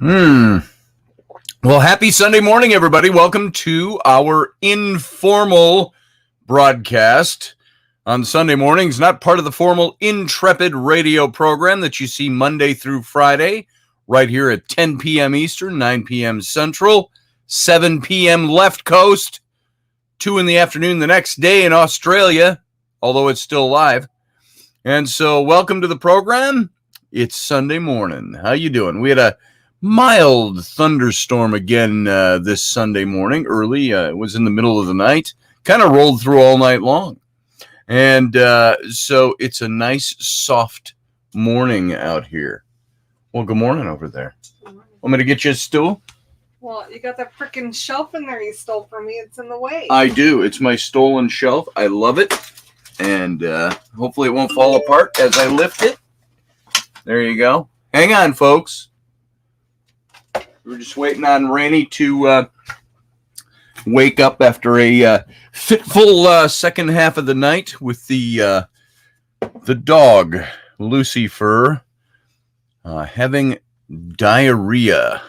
Well, happy Sunday morning, everybody. Welcome to our informal broadcast on Sunday mornings, not part of the formal Intrepid radio program that you see Monday through Friday, right here at 10 p.m. Eastern, 9 p.m. Central, 7 p.m. left coast, 2 in the afternoon the next day in Australia, although it's still live. And so welcome to the program. It's Sunday morning. How you doing? We had a mild thunderstorm again this Sunday morning early. It was in the middle of the night, kind of rolled through all night long. And so it's a nice, soft morning out here. Well, good morning over there. Want me to get you a stool? Well, you got that freaking shelf in there you stole from me. It's in the way. I do. It's my stolen shelf. I love it. And hopefully it won't fall apart as I lift it. There you go. Hang on, folks. We're just waiting on Raini to wake up after a fitful second half of the night with the dog, Lucifer, having diarrhea.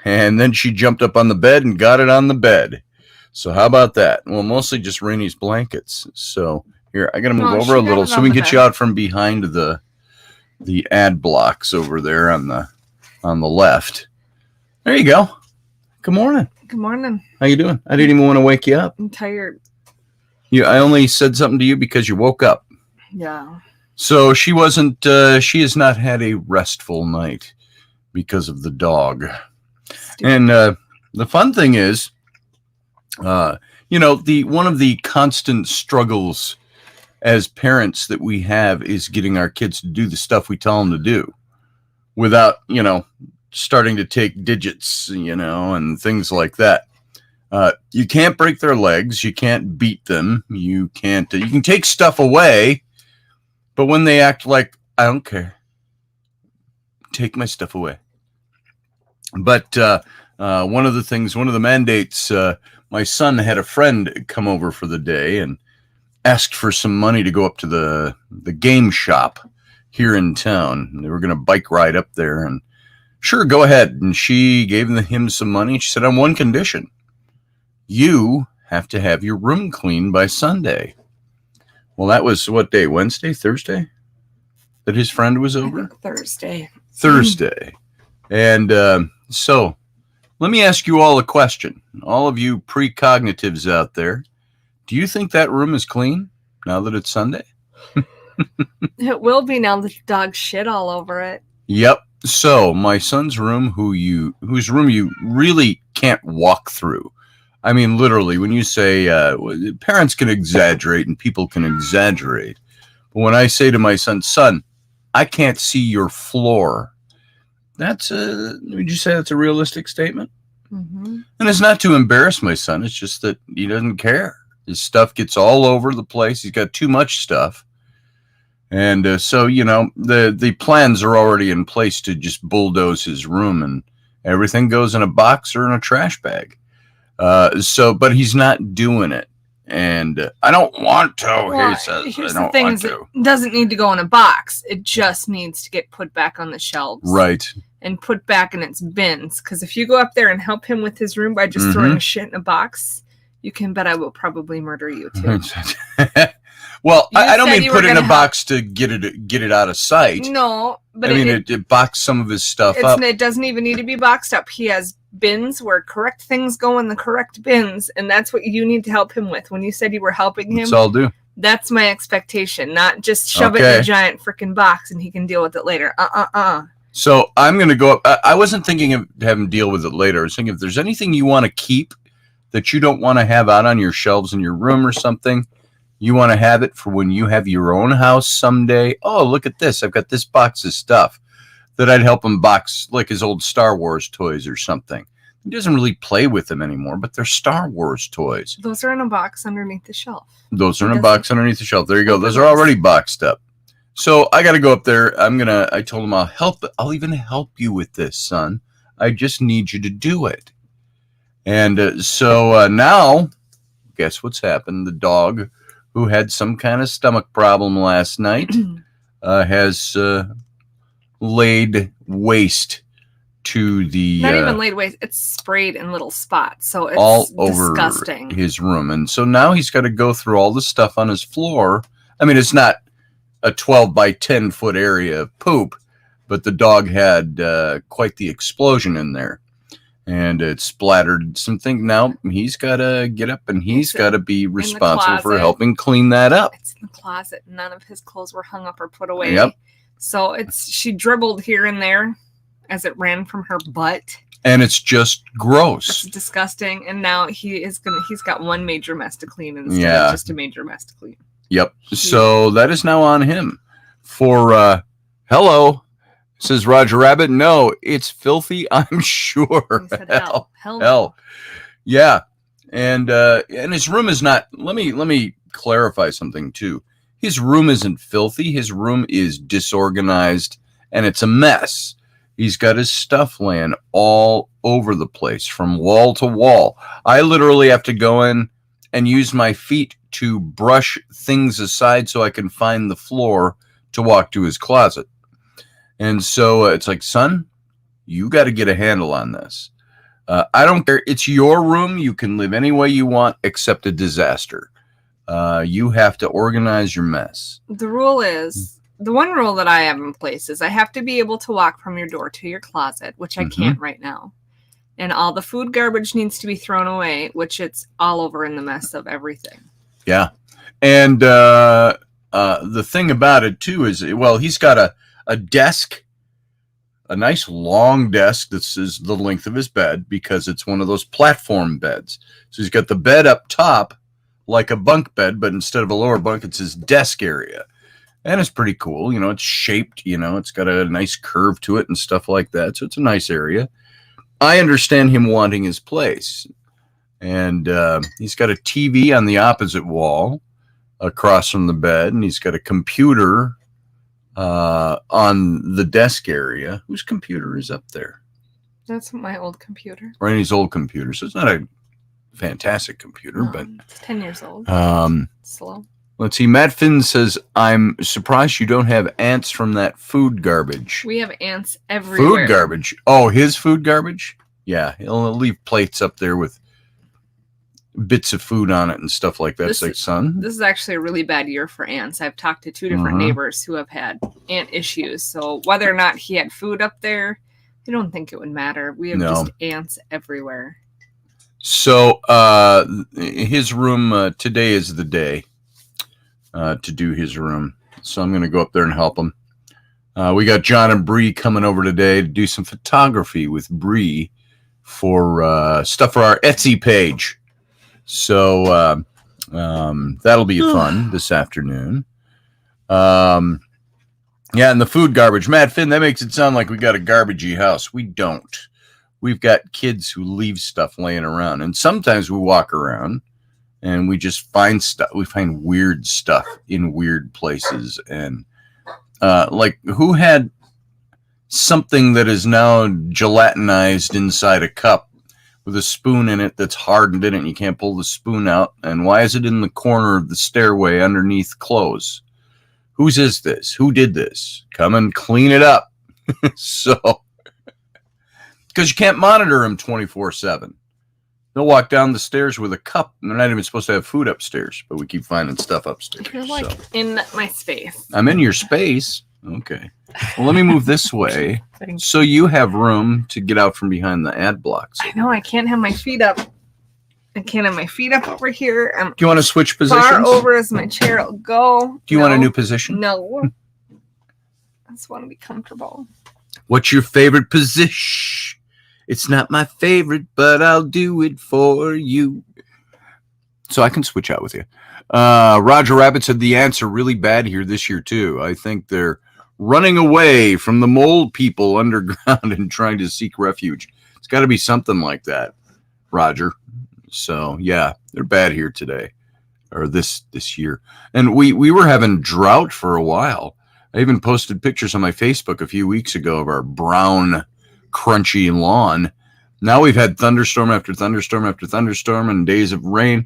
And then she jumped up on the bed and got it on the bed. So how about that? Well, mostly just Raini's blankets. So here, I got to move over a little so we can get you out from behind the ad blocks over there on the left. There you go. Good morning. Good morning. How you doing? I didn't even want to wake you up. I'm tired. I only said something to you because you woke up. Yeah. So she has not had a restful night because of the dog. Stupid. And the fun thing is, one of the constant struggles as parents that we have is getting our kids to do the stuff we tell them to do without, starting to take digits, and things like that. You can't break their legs. You can't beat them. You can't, you can take stuff away, but when they act like, I don't care, take my stuff away. But one of the mandates, my son had a friend come over for the day and asked for some money to go up to the game shop here in town. They were going to bike ride up there, and sure, go ahead. And she gave him some money. She said, on one condition, you have to have your room cleaned by Sunday. Well, that was what day? Wednesday, Thursday? That his friend was over? Thursday. And so let me ask you all a question. All of you precognitives out there, do you think that room is clean now that it's Sunday? It will be now that the dog shit all over it. Yep. So my son's room, whose room you really can't walk through. I mean, literally, when you say parents can exaggerate and people can exaggerate, but when I say to my son, I can't see your floor. Would you say that's a realistic statement? Mm-hmm. And it's not to embarrass my son. It's just that he doesn't care. His stuff gets all over the place. He's got too much stuff. And so, the plans are already in place to just bulldoze his room, and everything goes in a box or in a trash bag. But he's not doing it. And I don't want to, well, he says. Here's the thing, it doesn't need to go in a box. It just needs to get put back on the shelves. Right. And put back in its bins. Because if you go up there and help him with his room by just throwing shit in a box, you can bet I will probably murder you too. Well, I don't mean put it in a box to get it out of sight. No, but it boxed some of his stuff up. It doesn't even need to be boxed up. He has bins where correct things go in the correct bins, and that's what you need to help him with. When you said you were helping him, that's all I'll do. That's my expectation, not just shove it in a giant freaking box and he can deal with it later. So I'm going to go up. I wasn't thinking of having him deal with it later. I was thinking if there's anything you want to keep that you don't want to have out on your shelves in your room or something, you want to have it for when you have your own house someday. Oh, look at this. I've got this box of stuff that I'd help him box, like his old Star Wars toys or something. He doesn't really play with them anymore, but they're Star Wars toys. Those are in a box underneath the shelf. Those are in a box underneath the shelf. There you go. Those are already boxed up. So I got to go up there. I told him I'll even help you with this, son. I just need you to do it. And so now, guess what's happened? The dog, who had some kind of stomach problem last night, has laid waste to the not even laid waste. It's sprayed in little spots, so it's all over disgusting. his room. And so now he's got to go through all the stuff on his floor. I mean, it's not a 12 by 10 foot area of poop, but the dog had quite the explosion in there. And it splattered something. Now he's got to get up and he's got to be responsible for helping clean that up. It's in the closet. None of his clothes were hung up or put away. Yep. So she dribbled here and there as it ran from her butt. And it's just gross. It's disgusting. And now he's got one major mess to clean instead of just a major mess to clean. Yep. So that is now on him. For hello. Says Roger Rabbit, no, it's filthy, I'm sure. He said hell. Hell. Yeah. And his room is not, let me clarify something too. His room isn't filthy. His room is disorganized and it's a mess. He's got his stuff laying all over the place from wall to wall. I literally have to go in and use my feet to brush things aside so I can find the floor to walk to his closet. And so it's like, son, you got to get a handle on this. I don't care. It's your room. You can live any way you want except a disaster. You have to organize your mess. The rule is, the one rule that I have in place is I have to be able to walk from your door to your closet, which I can't right now. And all the food garbage needs to be thrown away, which it's all over in the mess of everything. Yeah. And the thing about it, too, is, well, he's got a desk, a nice long desk that's is the length of his bed because it's one of those platform beds. So he's got the bed up top like a bunk bed, but instead of a lower bunk, it's his desk area. And it's pretty cool. You know, it's shaped, you know, it's got a nice curve to it and stuff like that. So it's a nice area. I understand him wanting his place. And he's got a TV on the opposite wall across from the bed. And he's got a computer on the desk area. Whose computer is up there? That's my old computer. Rainey's old computer. So it's not a fantastic computer, but it's 10 years old. Slow. Let's see. Matt Finn says, I'm surprised you don't have ants from that food garbage. We have ants everywhere. Food garbage. Oh, his food garbage? Yeah. He'll leave plates up there with bits of food on it and stuff like that. It's like, son, this is actually a really bad year for ants. I've talked to 2 different neighbors who have had ant issues. So whether or not he had food up there, I don't think it would matter. We have just ants everywhere. So his room today is the day to do his room. So I'm going to go up there and help him. We got John and Bree coming over today to do some photography with Bree for stuff for our Etsy page. So that'll be fun this afternoon. Yeah, and the food garbage. Matt Finn, that makes it sound like we got a garbagey house. We don't. We've got kids who leave stuff laying around. And sometimes we walk around and we just find stuff. We find weird stuff in weird places. And like, who had something that is now gelatinized inside a cup with a spoon in it that's hardened in it and you can't pull the spoon out? And why is it in the corner of the stairway underneath clothes? Whose is this? Who did this? Come and clean it up. So, because you can't monitor them 24/7. They'll walk down the stairs with a cup and they're not even supposed to have food upstairs, but we keep finding stuff upstairs. You're like in my space. I'm in your space. Okay. Well, let me move this way so you have room to get out from behind the ad blocks. I know I can't have my feet up. I can't have my feet up over here. Do you want to switch positions? Far over as my chair will go. Do you want a new position? No. I just want to be comfortable. What's your favorite position? It's not my favorite, but I'll do it for you. So I can switch out with you. Roger Rabbit said the ants are really bad here this year, too. I think they're running away from the mold people underground and trying to seek refuge. It's got to be something like that, Roger. So, yeah, they're bad here today, or this year. And we were having drought for a while. I even posted pictures on my Facebook a few weeks ago of our brown, crunchy lawn. Now we've had thunderstorm after thunderstorm after thunderstorm and days of rain.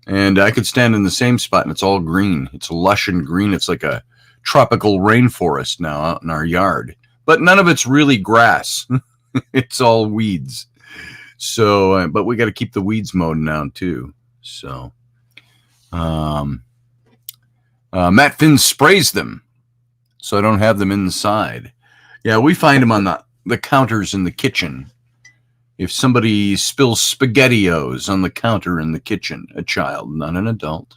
And I could stand in the same spot and it's all green. It's lush and green. It's like a tropical rainforest now out in our yard. But none of it's really grass. It's all weeds. So, but we got to keep the weeds mowed down too. So, Matt Finn sprays them, so I don't have them inside. Yeah, we find them on the counters in the kitchen. If somebody spills SpaghettiOs on the counter in the kitchen, a child, not an adult,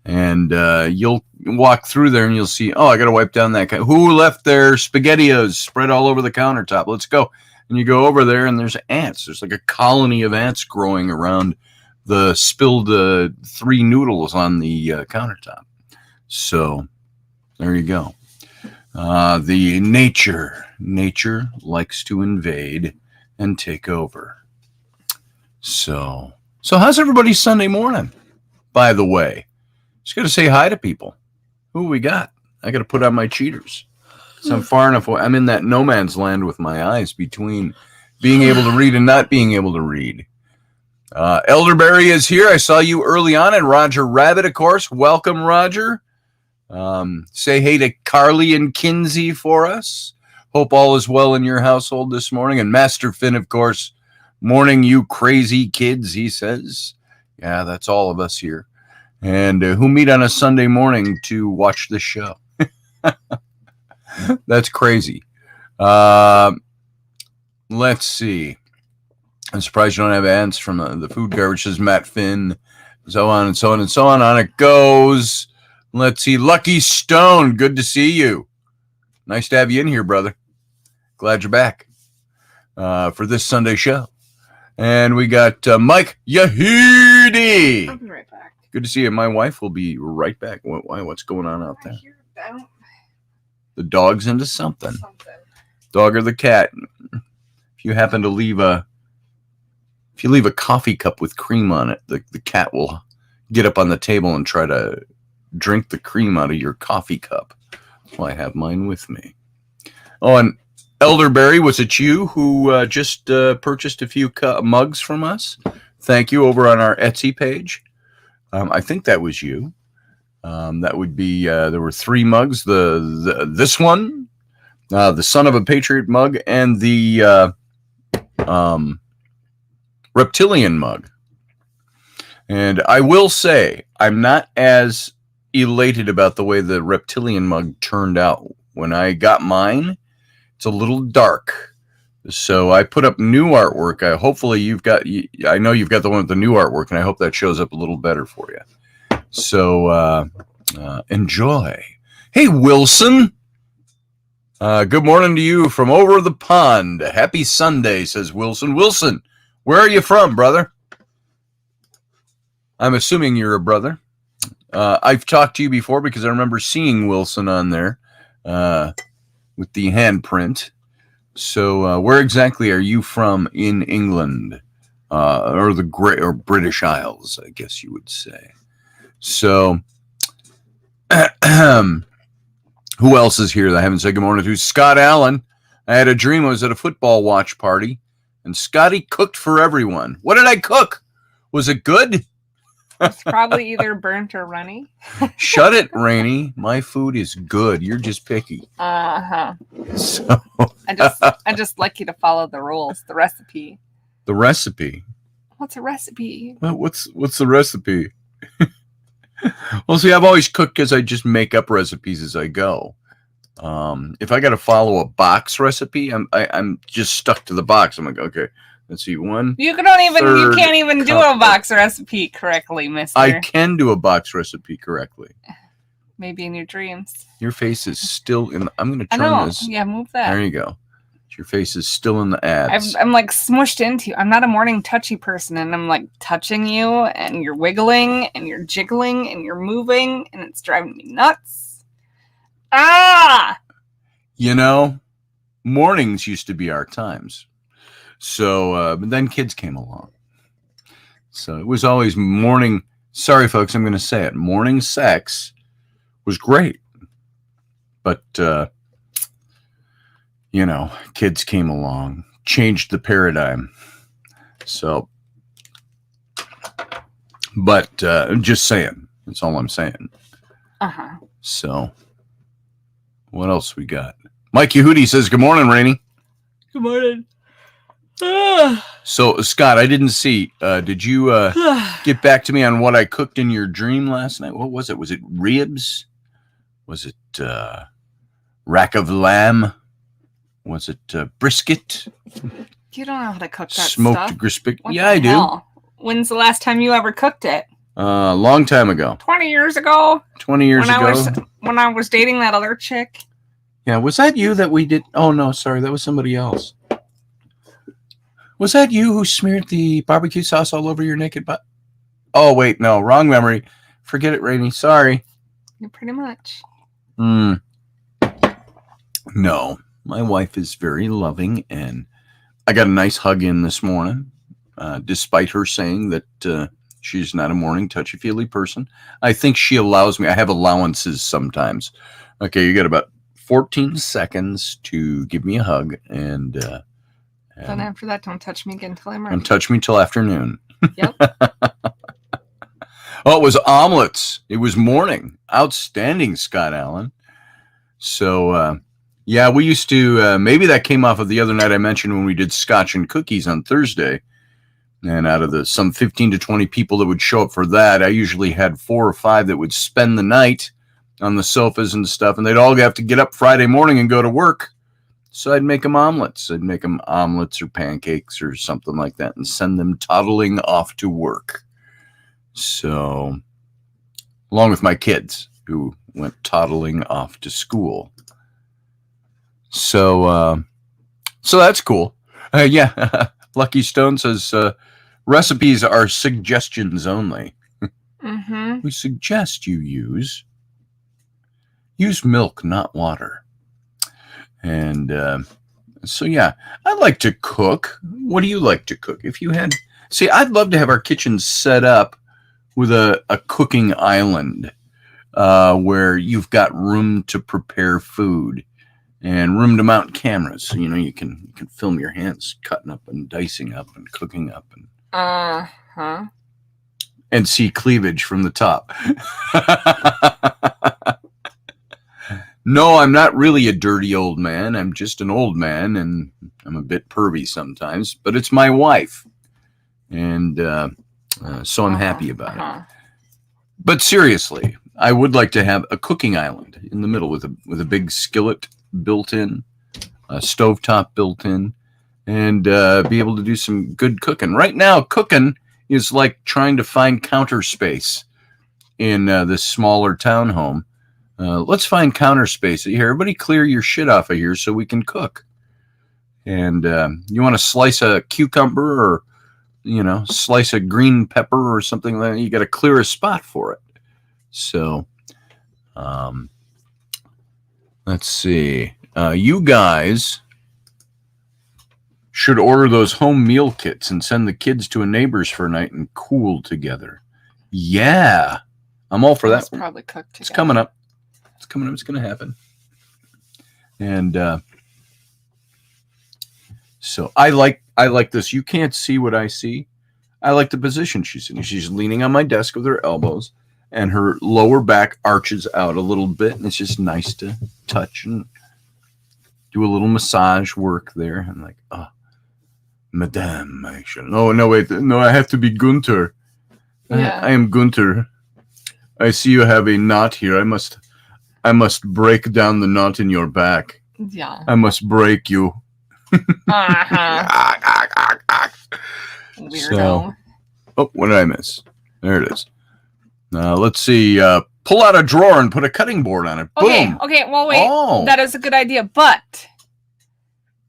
and you'll walk through there and you'll see, oh, I got to wipe down that. Who left their SpaghettiOs spread all over the countertop? Let's go. And you go over there and there's ants. There's like a colony of ants growing around the spilled 3 noodles on the countertop. So there you go. The nature likes to invade and take over. So how's everybody's Sunday morning, by the way? Just got to say hi to people. Who we got? I got to put on my cheaters. So I'm far enough away. I'm in that no man's land with my eyes between being able to read and not being able to read. Elderberry is here. I saw you early on, and Roger Rabbit, of course. Welcome, Roger. Say hey to Carly and Kinsey for us. Hope all is well in your household this morning. And Master Finn, of course. Morning, you crazy kids, he says. Yeah, that's all of us here. And who meet on a Sunday morning to watch the show. That's crazy. Let's see. I'm surprised you don't have ants from the food garbage, says Matt Finn. So on and so on and so on. On it goes. Let's see. Lucky Stone, good to see you. Nice to have you in here, brother. Glad you're back for this Sunday show. And we got Mike Yahudi. I'll be right back. Good to see you. My wife will be right back. What's going on out there? The dog's into something. Dog or the cat. If you happen to leave a coffee cup with cream on it, the cat will get up on the table and try to drink the cream out of your coffee cup. That's why I have mine with me. Oh, and Elderberry, was it you who just purchased a few mugs from us? Thank you, over on our Etsy page. I think that was you. That would be, there were 3 mugs. This one, the Son of a Patriot mug, and the reptilian mug. And I will say, I'm not as elated about the way the reptilian mug turned out. When I got mine, it's a little dark. So I put up new artwork. Hopefully I know you've got the one with the new artwork, and I hope that shows up a little better for you. So enjoy. Hey, Wilson. Good morning to you from over the pond. Happy Sunday, says Wilson. Wilson, where are you from, brother? I'm assuming you're a brother. I've talked to you before because I remember seeing Wilson on there with the handprint. So where exactly are you from in England? Or the Great or British Isles, I guess you would say. So who else is here that I haven't said good morning to? Scott Allen. I had a dream I was at a football watch party, and Scotty cooked for everyone. What did I cook? Was it good? It's probably either burnt or runny. Shut it, Rainy. My food is good. You're just picky. Uh-huh. So I just like you to follow the rules, the recipe. The recipe? What's a recipe? Well, what's the recipe? Well, see, I've always cooked because I just make up recipes as I go. If I got to follow a box recipe, I'm just stuck to the box. I'm like, okay, let's see, you can't even do a box recipe correctly, mister. I can do a box recipe correctly. Maybe in your dreams. Your face is still in. I'm going to turn this. Yeah, move that. There you go. Your face is still in the ads. I'm like smushed into you. I'm not a morning touchy person, and I'm like touching you, and you're wiggling, and you're jiggling, and you're moving, and it's driving me nuts. Ah! You know, mornings used to be our times. So, but then kids came along. So it was always morning. Sorry, folks, I'm going to say it. Morning sex was great. But, you know, kids came along, changed the paradigm. So, but just saying. That's all I'm saying. Uh-huh. So, what else we got? Mike Yehudi says, good morning, Rainey. Good morning. So, Scott, I didn't see. Did you get back to me on what I cooked in your dream last night? What was it? Was it ribs? Was it rack of lamb? Was it brisket? You don't know how to cook that Smoked stuff. brisket? What Yeah, I do. hell? When's the last time you ever cooked it? A long time ago. 20 years ago. 20 years ago. When I was dating that other chick. Yeah, was that you that we did? Oh, no, sorry. That was somebody else. Was that you who smeared the barbecue sauce all over your naked butt? Oh, wait, no. Wrong memory. Forget it, Rainy. Sorry. Yeah, pretty much. No. My wife is very loving, and I got a nice hug in this morning, despite her saying that she's not a morning touchy-feely person. I think she allows me. I have allowances sometimes. Okay, you got about 14 seconds to give me a hug, and then after that, don't touch me again until I'm ready. Don't touch me till afternoon. Yep. Oh, it was omelets. It was morning. Outstanding, Scott Allen. So, yeah, we used to, maybe that came off of the other night I mentioned when we did scotch and cookies on Thursday. And out of some 15 to 20 people that would show up for that, I usually had 4 or 5 that would spend the night on the sofas and stuff. And they'd all have to get up Friday morning and go to work. So I'd make them omelets. I'd make them omelets or pancakes or something like that and send them toddling off to work. So, along with my kids who went toddling off to school. So that's cool. Yeah, Lucky Stone says recipes are suggestions only. Mm-hmm. We suggest you use milk, not water. And so, yeah, I like to cook. What do you like to cook? If you had, see, I'd love to have our kitchen set up with a cooking island where you've got room to prepare food and room to mount cameras. So, you can film your hands cutting up and dicing up and cooking up and see cleavage from the top. No, I'm not really a dirty old man. I'm just an old man, and I'm a bit pervy sometimes, but it's my wife. And so I'm happy about it. But seriously, I would like to have a cooking island in the middle with a big skillet built in, a stovetop built in, and be able to do some good cooking. Right now, cooking is like trying to find counter space in this smaller townhome. Let's find counter space here. Everybody clear your shit off of here so we can cook. And you want to slice a cucumber or, slice a green pepper or something like that, you got to clear a spot for it. So, let's see. You guys should order those home meal kits and send the kids to a neighbor's for a night and cool together. Yeah. I'm all for that. It's probably cooked together. It's coming up. It's coming up. It's going to happen. And so I like this. You can't see what I see. I like the position she's in. She's leaning on my desk with her elbows, and her lower back arches out a little bit, and it's just nice to touch and do a little massage work there. I'm like, oh, Madame, I should. No, wait. No, I have to be Gunther. Yeah. I am Gunther. I see you have a knot here. I must break down the knot in your back. Yeah. I must break you. Weirdo. So, what did I miss? There it is. Let's see. Pull out a drawer and put a cutting board on it. Boom. Okay. Well, wait. Oh. That is a good idea, but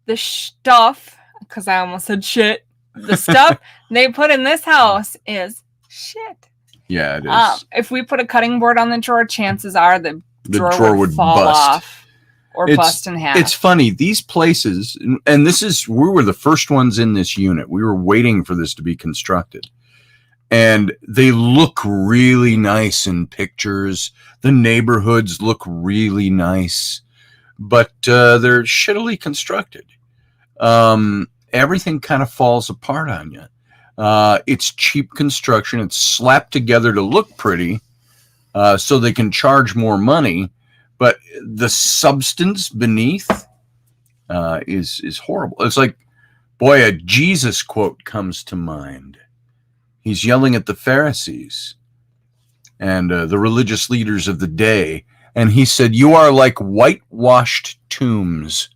the stuff, because I almost said shit. The stuff they put in this house is shit. Yeah, it is. If we put a cutting board on the drawer, chances are the drawer would fall bust off or bust in half. It's funny. These places, and we were the first ones in this unit. We were waiting for this to be constructed. And they look really nice in pictures. The neighborhoods look really nice. But they're shittily constructed. Everything kind of falls apart on you. It's cheap construction. It's slapped together to look pretty, so they can charge more money. But the substance beneath is horrible. It's like Boy, a Jesus quote comes to mind. He's yelling at the Pharisees and the religious leaders of the day. And he said, "You are like whitewashed tombs.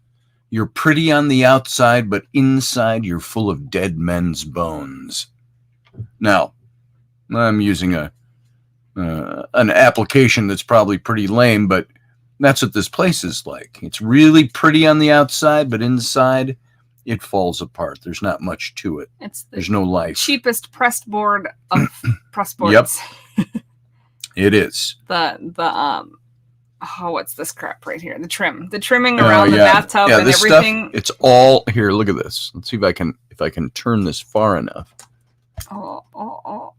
You're pretty on the outside, but inside you're full of dead men's bones." Now, I'm using an application that's probably pretty lame, but that's what this place is like. It's really pretty on the outside, but inside it falls apart. There's not much to it. There's no life. Cheapest pressed board of press boards. Yep. It is. What's this crap right here? The trimming around the bathtub and everything. Stuff, it's all here. Look at this. Let's see if I can turn this far enough. Oh.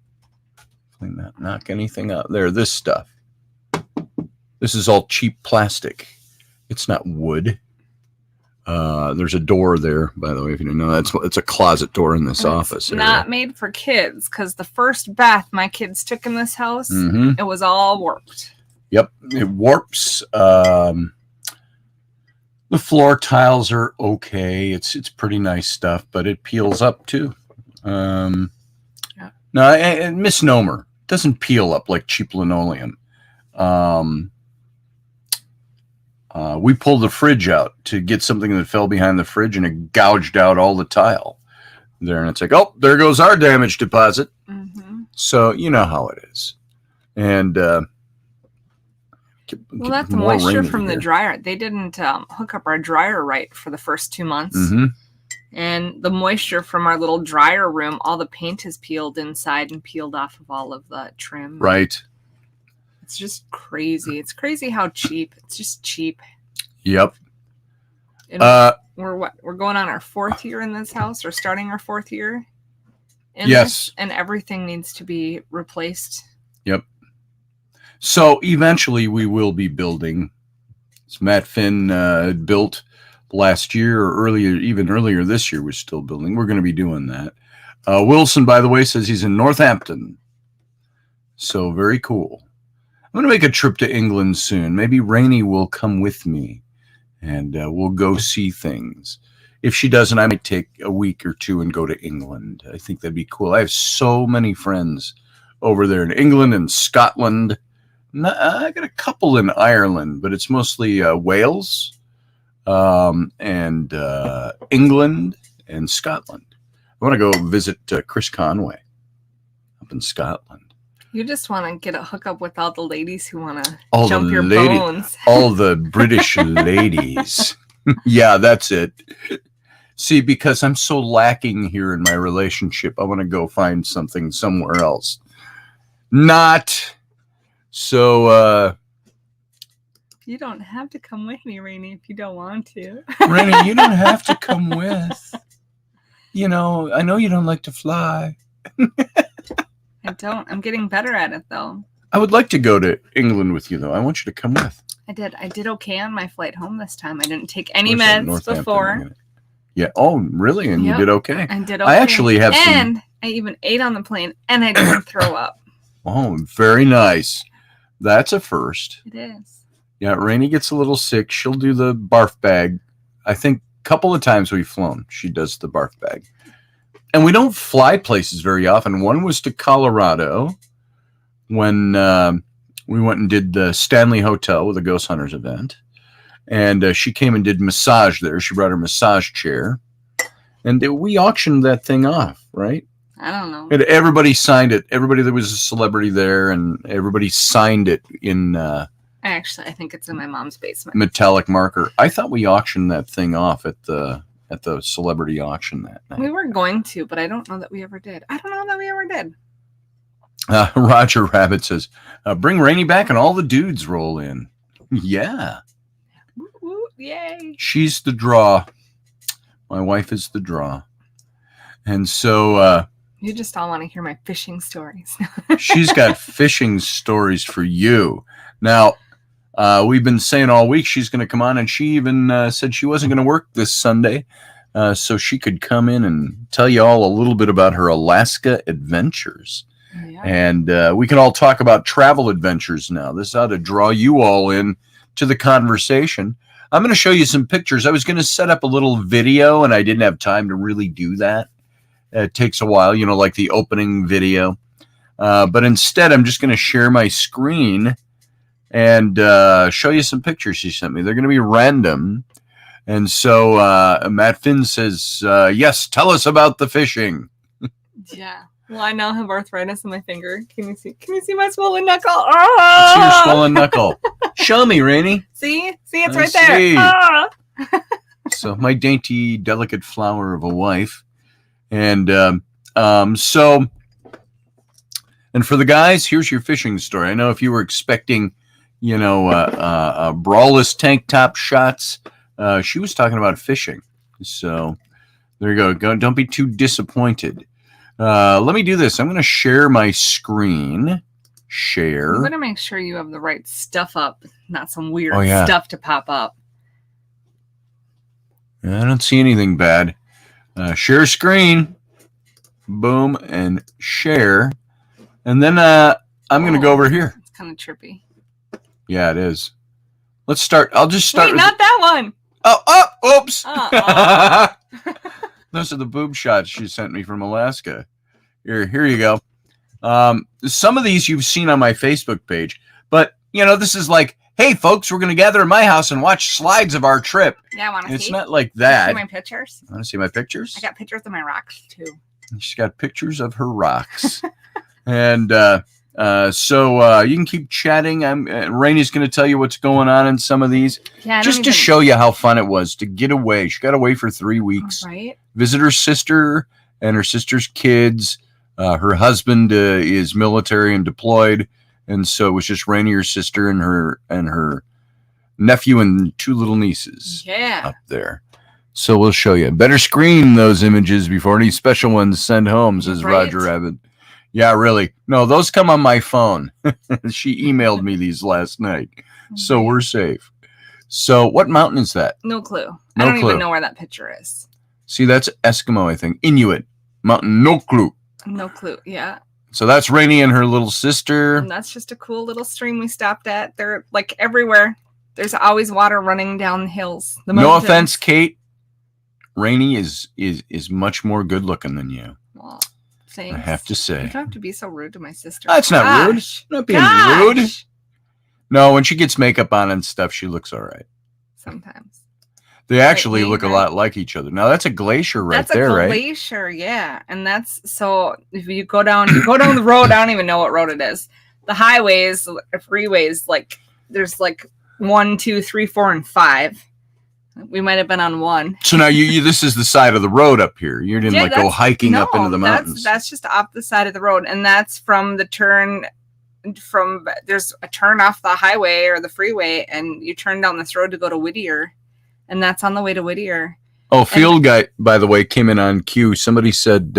Not knock anything out. There, this stuff. This is all cheap plastic. It's not wood. There's a door there, by the way, if you didn't know. It's a closet door in this office. It's not made for kids, because the first bath my kids took in this house, it was all warped. Yep, it warps. The floor tiles are okay. It's pretty nice stuff, but it peels up too. No, misnomer. It doesn't peel up like cheap linoleum. We pulled the fridge out to get something that fell behind the fridge, and it gouged out all the tile there. And it's like, oh, there goes our damage deposit. So you know how it is. And well, that's the moisture from the dryer. They didn't hook up our dryer right for the first 2 months. And the moisture from our little dryer room, all the paint has peeled inside and peeled off of all of the trim. Right. It's just crazy. It's crazy how cheap. It's just cheap. Yep. And we're going on our 4th year in this house, or starting our 4th year. Yes. And everything needs to be replaced. Yep. So eventually we will be building. As Matt Finn built last year, or even earlier this year, we're still building. We're going to be doing that. Wilson, by the way, says he's in Northampton. So very cool. I'm going to make a trip to England soon. Maybe Raini will come with me, and we'll go see things. If she doesn't, I might take a week or 2 and go to England. I think that'd be cool. I have so many friends over there in England and Scotland. I got a couple in Ireland, but it's mostly Wales and England and Scotland. I want to go visit Chris Conway up in Scotland. You just want to get a hookup with all the ladies who want to jump your bones. All the British ladies. Yeah, that's it. See, because I'm so lacking here in my relationship, I want to go find something somewhere else. Not. So, you don't have to come with me, Raini, if you don't want to. Raini, you don't have to come with. You know, I know you don't like to fly. I don't. I'm getting better at it, though. I would like to go to England with you, though. I want you to come with. I did okay on my flight home this time. I didn't take any meds before. Yeah. Oh, really? And you did okay? I did okay. I actually have And I even ate on the plane, and I didn't throw up. Oh, very nice. That's a first. It is. Yeah, Raini gets a little sick. She'll do the barf bag. I think a couple of times we've flown, she does the barf bag. And we don't fly places very often. One was to Colorado when we went and did the Stanley Hotel with a Ghost Hunters event. And she came and did massage there. She brought her massage chair. And we auctioned that thing off, right? I don't know. And everybody signed it. Everybody, there was a celebrity there, and everybody signed it in... Actually, I think it's in my mom's basement. Metallic marker. I thought we auctioned that thing off at the celebrity auction that night. We were going to, but I don't know that we ever did. Roger Rabbit says, bring Raini back and all the dudes roll in. Yeah. Woo, woo, yay. She's the draw. My wife is the draw. And so... you just all want to hear my fishing stories. She's got fishing stories for you. Now, we've been saying all week she's going to come on, and she even said she wasn't going to work this Sunday, so she could come in and tell you all a little bit about her Alaska adventures. Yeah. And we can all talk about travel adventures now. This ought to draw you all in to the conversation. I'm going to show you some pictures. I was going to set up a little video, and I didn't have time to really do that. It takes a while, you know, like the opening video. But instead, I'm just going to share my screen and show you some pictures she sent me. They're going to be random. And so Matt Finn says, yes, tell us about the fishing. Yeah. Well, I now have arthritis in my finger. Can you see my swollen knuckle? Oh! See your swollen knuckle. Show me, Rainy. See, it's right there. Ah! So my dainty, delicate flower of a wife. And so, and for the guys, here's your fishing story. I know if you were expecting, you know, braless tank top shots, she was talking about fishing. So there you go. Don't be too disappointed. Let me do this. I'm going to share my screen. Share. I'm going to make sure you have the right stuff up, not some weird stuff to pop up. I don't see anything bad. Share screen. Boom. And share. And then I'm going to go over here. It's kind of trippy. Yeah, it is. Let's start. I'll just start. Wait, not that one. Oh, oops. Uh-oh. Those are the boob shots she sent me from Alaska. Here you go. Some of these you've seen on my Facebook page, but you know, this is like, hey folks, we're going to gather in my house and watch slides of our trip. Yeah, I want to see. It's not like that. See my pictures? Want to see my pictures? I got pictures of my rocks too. She's got pictures of her rocks. And so you can keep chatting. Rainey's going to tell you what's going on in some of these. Yeah, just to show you how fun it was to get away. She got away for 3 weeks. Right. Visit her sister and her sister's kids. Her husband is military and deployed, and so it was just Rainey, her sister, and her nephew and 2 little nieces. Up there. So we'll show you. Better screen those images before any special ones send home, says Roger Rabbit. Yeah, really. No, those come on my phone. She emailed me these last night, so we're safe. So what mountain is that? No clue. I don't even know where that picture is. See, that's Eskimo, I think. Inuit mountain. No clue. No clue. Yeah. So that's Rainey and her little sister. And that's just a cool little stream we stopped at. They're like everywhere. There's always water running down the hills. The no offense, Kate. Rainey is much more good looking than you. Well, thanks. I have to say. You don't have to be so rude to my sister. That's not rude. Not being rude. No, when she gets makeup on and stuff, she looks all right. Sometimes. They actually look a lot like each other. Now that's a glacier right there, right? That's a glacier, yeah. And that's so if you go down the road, I don't even know what road it is. The highways, freeways, like there's like 1, 2, 3, 4, and 5. We might have been on 1. So now you this is the side of the road up here. You didn't go hiking up into the mountains. That's just off the side of the road, and that's from the turn. There's a turn off the highway or the freeway, and you turn down this road to go to Whittier. And that's on the way to Whittier. Oh, Field Guy, by the way, came in on cue. Somebody said,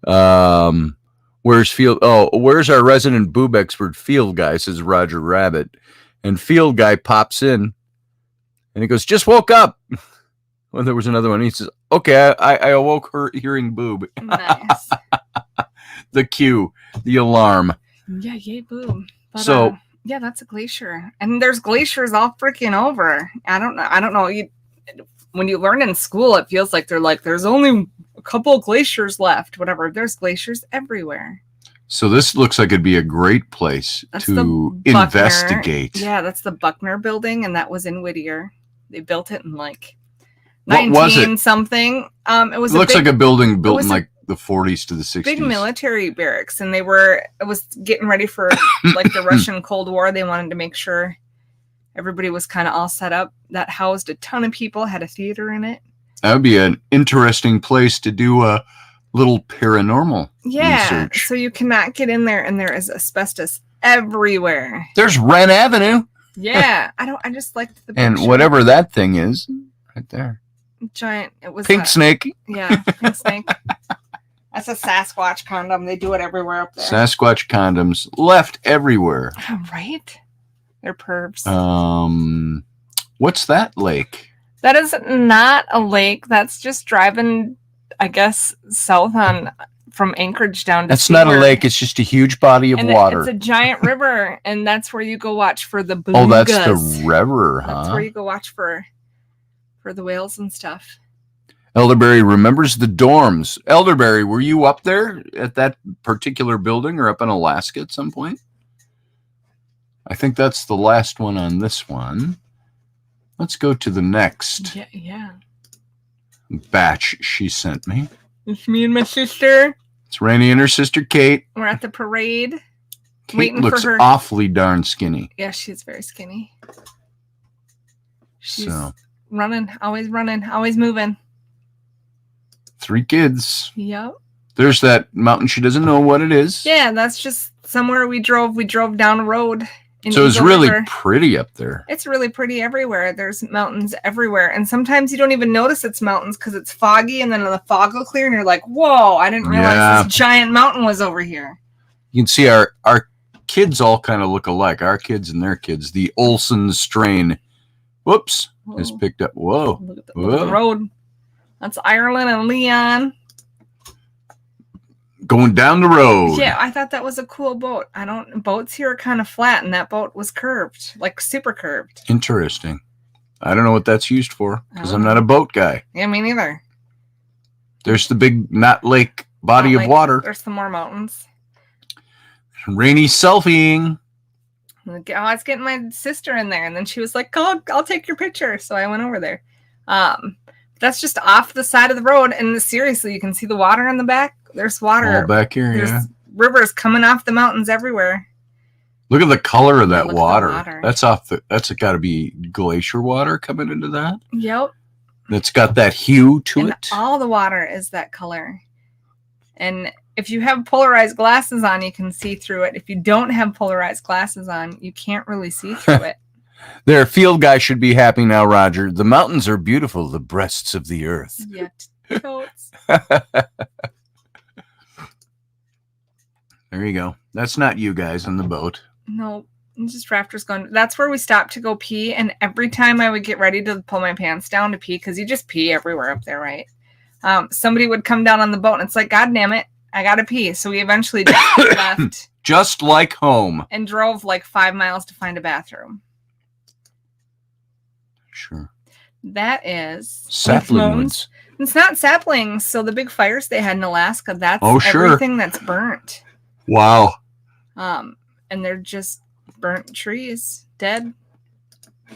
where's Field? Oh, where's our resident boob expert, Field Guy, says Roger Rabbit. And Field Guy pops in, and he goes, just woke up. Well, there was another one. He says, okay, I awoke her hearing boob. Nice. The cue, the alarm. Yeah, yay, boob. But, so... yeah, that's a glacier. And there's glaciers all freaking over. I don't know. When you learn in school, it feels like there's only a couple of glaciers left, whatever. There's glaciers everywhere. So this looks like it'd be a great place to investigate. Yeah, that's the Buckner Building, and that was in Whittier. They built it in like 19-something. It looks like a building built in like the 40s to the 60s. Big military barracks, and it was getting ready for like the Russian Cold War. They wanted to make sure everybody was kind of all set up. That housed a ton of people, had a theater in it. That would be an interesting place to do a little paranormal research. So you cannot get in there, and there is asbestos everywhere. There's Wren Avenue. Yeah, I just liked the picture. And whatever that thing is, right there. Giant. It was Pink snake. Yeah, pink snake. That's a Sasquatch condom. They do it everywhere up there. Sasquatch condoms left everywhere. Right? They're pervs. What's that lake? That is not a lake. That's just driving, I guess, south on from Anchorage down to That's not a Seymour. lake. It's just a huge body of water. It's a giant river, and that's where you go watch for the belugas. Oh, that's the river, huh? That's where you go watch for the whales and stuff. Elderberry remembers the dorms. Elderberry, were you up there at that particular building or up in Alaska at some point? I think that's the last one on this one. Let's go to the next batch she sent me. It's me and my sister. It's Rainy and her sister Kate. We're at the parade. Kate waiting looks for her. awfully darn skinny. Yeah, she's very skinny. She's So running, always moving. 3 kids. Yep. There's that mountain. She doesn't know what it is. Yeah, that's just somewhere we drove. We drove down a road. So it's really pretty up there. It's really pretty everywhere. There's mountains everywhere. And sometimes you don't even notice it's mountains because it's foggy, and then the fog will clear and you're like, whoa, I didn't realize this giant mountain was over here. You can see our kids all kind of look alike. Our kids and their kids. The Olsen strain. Whoops. Has picked up. Whoa. Look at the road. That's Ireland and Leon. Going down the road. Yeah, I thought that was a cool boat. Boats here are kind of flat, and that boat was curved, like super curved. Interesting. I don't know what that's used for because I'm not a boat guy. Yeah, me neither. There's the big not lake body of water. There's some more mountains. Rainy selfieing. I was getting my sister in there, and then she was like, I'll take your picture. So I went over there. That's just off the side of the road, and seriously, you can see the water in the back. There's water all back here. There's rivers coming off the mountains everywhere. Look at the color of that water. That's That's got to be glacier water coming into that. Yep. That's got that hue to it. All the water is that color. And if you have polarized glasses on, you can see through it. If you don't have polarized glasses on, you can't really see through it. Their field guy should be happy now, Roger. The mountains are beautiful, the breasts of the earth. Yeah, totes. There you go. That's not you guys on the boat. No, it's just rafters going. That's where we stopped to go pee. And every time I would get ready to pull my pants down to pee, because you just pee everywhere up there, right? Somebody would come down on the boat, and it's like, God damn it, I gotta pee. So we eventually just left. Just like home. And drove like 5 miles to find a bathroom. Sure. That is saplings. It's not saplings. So the big fires they had in Alaska, that's everything that's burnt. Wow. And they're just burnt trees. Dead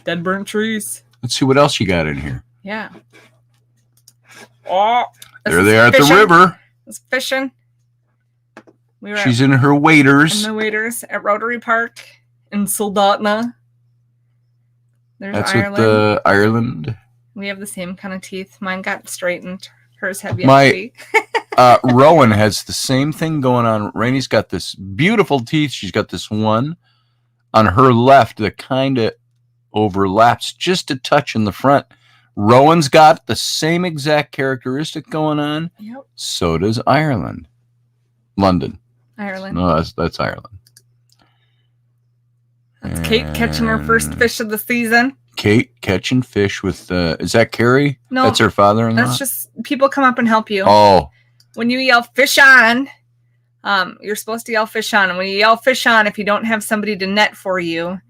burnt trees. Let's see what else you got in here. Yeah. Oh, there they are at the river. It's fishing. She's in her waders. In the waders at Rotary Park in Soldotna. That's Ireland. Ireland. We have the same kind of teeth. Mine got straightened. Hers have yet to be. Rowan has the same thing going on. Rainy's got this beautiful teeth. She's got this one on her left that kind of overlaps just a touch in the front. Rowan's got the same exact characteristic going on. Yep. So does Ireland. London. Ireland. No, that's Ireland. That's Kate catching her first fish of the season. Kate catching fish with, is that Carrie? No. That's her father-in-law? That's just, people come up and help you. Oh. When you yell fish on, you're supposed to yell fish on. And when you yell fish on, if you don't have somebody to net for you,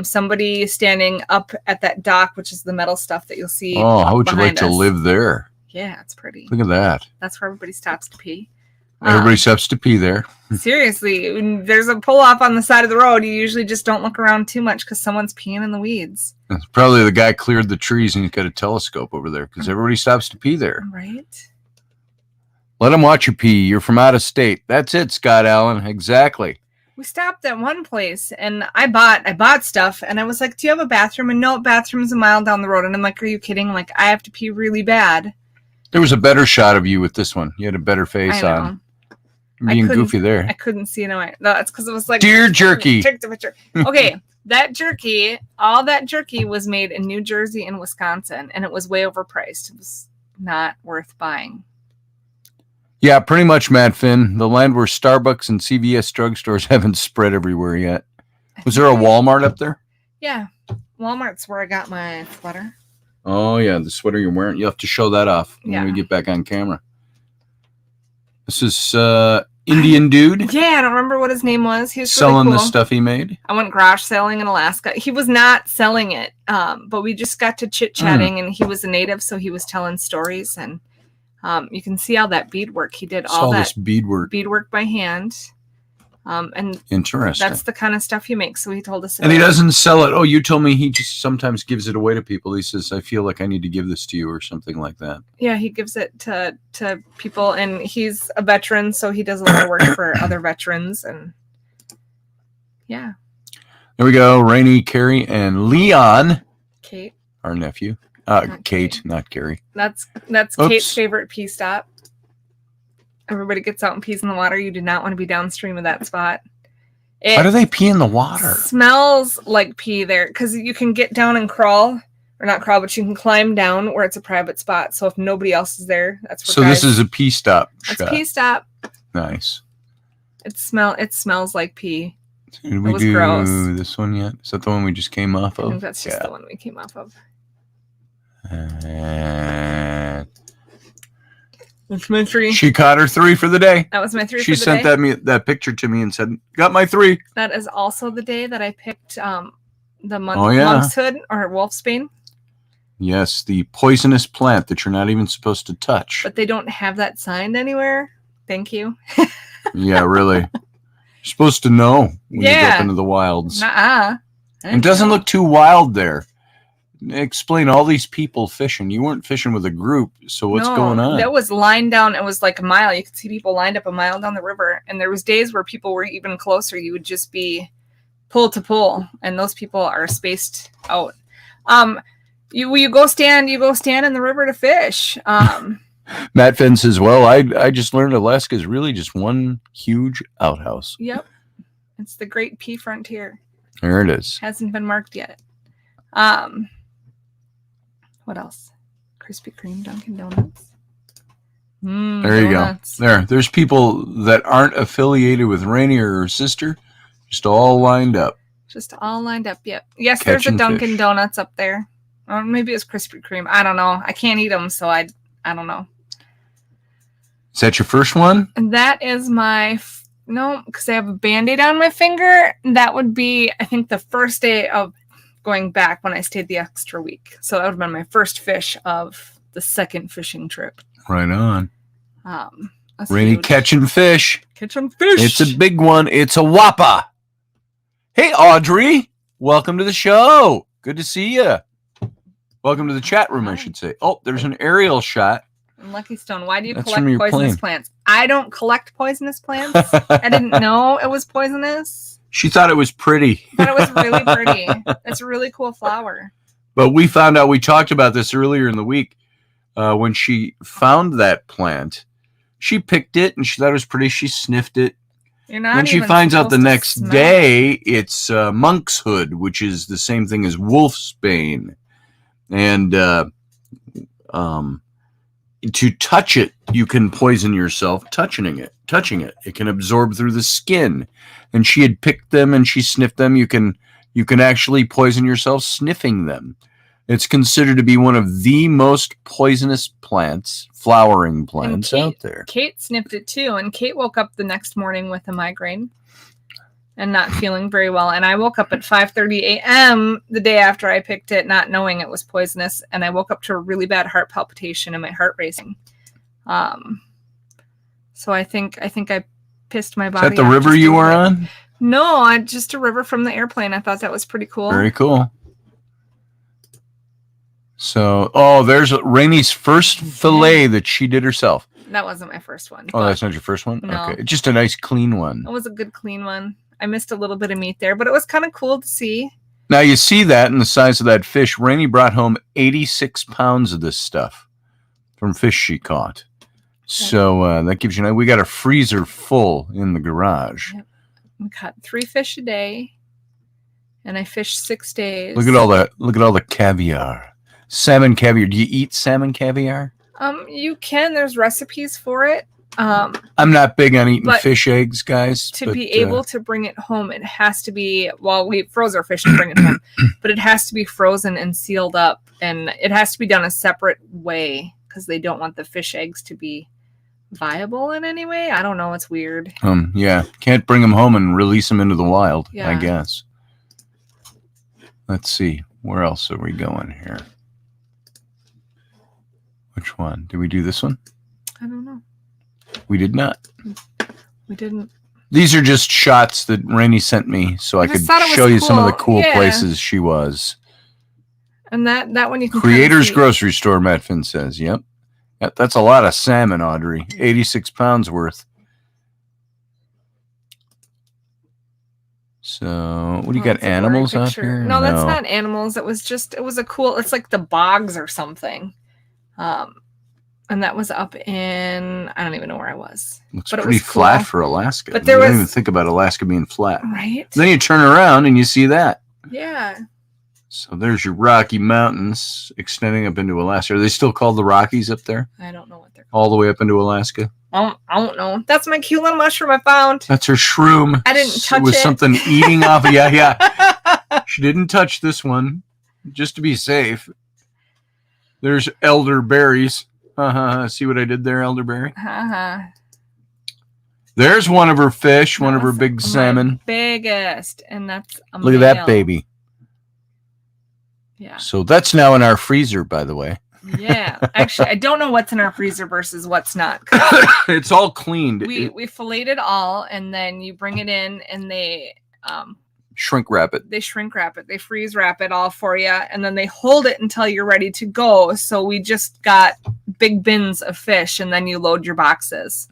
somebody standing up at that dock, which is the metal stuff that you'll see. Oh, how would you like to live there? Yeah, it's pretty. Look at that. That's where everybody stops to pee. Everybody stops to pee there. Seriously, when there's a pull-off on the side of the road, you usually just don't look around too much because someone's peeing in the weeds. It's probably the guy cleared the trees and he's got a telescope over there because everybody stops to pee there. Right. Let them watch you pee. You're from out of state. That's it, Scott Allen. Exactly. We stopped at one place and I bought stuff and I was like, do you have a bathroom? And no, bathroom's a mile down the road. And I'm like, are you kidding? Like, I have to pee really bad. There was a better shot of you with this one. You had a better face on. Being goofy there. I couldn't see in a way. No, it's because it was like deer jerky. Take the picture. Okay, that jerky, all that jerky was made in New Jersey and Wisconsin, and it was way overpriced. It was not worth buying. Yeah, pretty much, Matt Finn. The land where Starbucks and CVS drugstores haven't spread everywhere yet. Was there a Walmart up there? Yeah, Walmart's where I got my sweater. Oh yeah, the sweater you're wearing. You have to show that off when we get back on camera. This is Indian dude. Yeah, I don't remember what his name was. He was selling really cool. the stuff he made. I went garage selling in Alaska. He was not selling it, but we just got to chit-chatting, and he was a native, so he was telling stories, and you can see all that beadwork. He did all that beadwork by hand. And interesting. That's the kind of stuff he makes. So he told us. And he doesn't sell it. Oh, you told me he just sometimes gives it away to people. He says, I feel like I need to give this to you or something like that. Yeah, he gives it to people, and he's a veteran, so he does a lot of work for other veterans. And yeah. There we go. Rainy, Carrie, and Leon. Kate. Our nephew. Kate, not Carrie. That's Kate's favorite pee stop. Everybody gets out and pees in the water. You do not want to be downstream of that spot. Why do they pee in the water? Smells like pee there because you can get down and crawl, or not crawl, but you can climb down where it's a private spot. So if nobody else is there, that's where. So this is a pee stop. That's a pee stop. Nice. It smells like pee. Did we do gross. This one yet? Is that the one we just came off of? I think that's just the one we came off of. That's my 3. She caught her 3 for the day. That was my 3 She sent that picture to me and said, got my 3. That is also the day that I picked the monk's hood or wolfsbane. Yes, the poisonous plant that you're not even supposed to touch. But they don't have that signed anywhere. Thank you. Yeah, really. You're supposed to know when you go up into the wilds. It doesn't look too wild there. Explain all these people fishing. You weren't fishing with a group, so what's going on? That was lined down. It was like a mile. You could see people lined up a mile down the river, and there was days where people were even closer. You would just be pull to pull, and those people are spaced out. You go stand in the river to fish. Matt Finn says, well, I just learned Alaska is really just one huge outhouse. Yep, it's the Great Pea Frontier. There it is. Hasn't been marked yet. What else? Krispy Kreme, Dunkin' Donuts. There you donuts. Go. There's people that aren't affiliated with Rainy or her sister, just all lined up. Yep. Yes, there's a Dunkin' Donuts up there. Or maybe it's Krispy Kreme. I don't know. I can't eat them, so I don't know. Is that your first one? And that is no, because I have a Band-Aid on my finger. That would be, I think, the first day of going back when I stayed the extra week. So that would have been my first fish of the second fishing trip. Right on. Rainy catching fish. It's a big one. It's a whopper. Hey, Audrey. Welcome to the show. Good to see you. Welcome to the chat room, I should say. Oh, there's an aerial shot. And Lucky Stone, why do you collect poisonous plants? I don't collect poisonous plants. I didn't know it was poisonous. She thought it was pretty. I thought it was really pretty. It's a really cool flower. But we found out, we talked about this earlier in the week, when she found that plant, she picked it and she thought it was pretty. She sniffed it. Then she finds out the next day it's monk's hood, which is the same thing as wolfsbane. And to touch it, you can poison yourself touching it. It can absorb through the skin. And she had picked them and she sniffed them. You can actually poison yourself sniffing them. It's considered to be one of the most poisonous plants, flowering plants out there. Kate sniffed it too, and Kate woke up the next morning with a migraine and not feeling very well. And I woke up at 5:30 a.m. the day after I picked it, not knowing it was poisonous. And I woke up to a really bad heart palpitation and my heart racing. So I think I pissed my body. Is that the river you were on? No, just a river from the airplane. I thought that was pretty cool. Very cool. So, there's Rainy's first fillet that she did herself. That wasn't my first one. Oh, that's not your first one? No. Okay. Just a nice clean one. It was a good clean one. I missed a little bit of meat there, but it was kind of cool to see. Now you see that in the size of that fish. Rainy brought home 86 pounds of this stuff from fish she caught. So that gives you we got a freezer full in the garage. Yep. We caught 3 fish a day, and I fished 6 days. Look at all the caviar. Salmon caviar. Do you eat salmon caviar? You can. There's recipes for it. I'm not big on eating fish eggs, guys. To be able to bring it home, it has to be, we froze our fish to bring it home, but it has to be frozen and sealed up, and it has to be done a separate way because they don't want the fish eggs to be viable in any way. I don't know. It's weird. Yeah. Can't bring them home and release them into the wild, I Yeah. guess. Let's see. Where else are we going here? Which one? Did we do this one? I don't know. We did not. We didn't. These are just shots that Rainey sent me so I could just thought it was show you some of the cool. cool Yeah. places she was. And that one you can Creator's see. Grocery Store, Matt Finn says. Yep. That's a lot of salmon, Audrey. 86 pounds worth. So, what do you got? It's a blurry Animals out picture. here? No, that's not animals. It was a cool, it's like the bogs or something. And that was up in, I don't even know where I was. Looks but it pretty was cool. flat for Alaska. But there I was- didn't even think about Alaska being flat. Right? Then you turn around and you see that. Yeah. So there's your Rocky Mountains extending up into Alaska. Are they still called the Rockies up there? I don't know what they're called. All the way up into Alaska? I don't know. That's my cute little mushroom I found. That's her shroom. I didn't touch It was it. something eating off. Yeah. She didn't touch this one, just to be safe. There's elderberries. See what I did there, elderberry? There's one of her fish, one of her big My salmon. biggest. And that's a Look at that male. baby. Yeah. So that's now in our freezer, by the way. Yeah. Actually, I don't know what's in our freezer versus what's not. It's all cleaned. We fillet it all, and then you bring it in, and they Shrink wrap it. they shrink wrap it, they freeze wrap it all for you, and then they hold it until you're ready to go. So we just got big bins of fish, and then you load your boxes.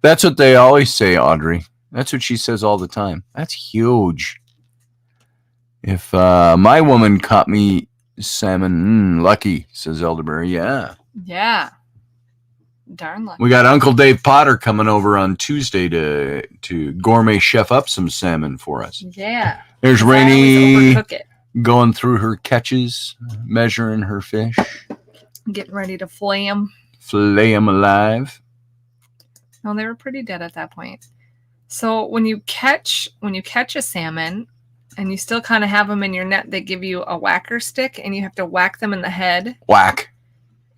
That's what they always say, Audrey. That's what she says all the time. That's huge. If my woman caught me salmon, lucky, says Elderberry. Yeah. Yeah. Darn lucky. We got Uncle Dave Potter coming over on Tuesday to gourmet chef up some salmon for us. Yeah. There's 'Cause I always Rainey overcook it. going through her catches, measuring her fish, Getting ready to flay them. fillet them alive. No, they were pretty dead at that point. So when you catch a salmon and you still kind of have them in your net, they give you a whacker stick and you have to whack them in the head. Whack.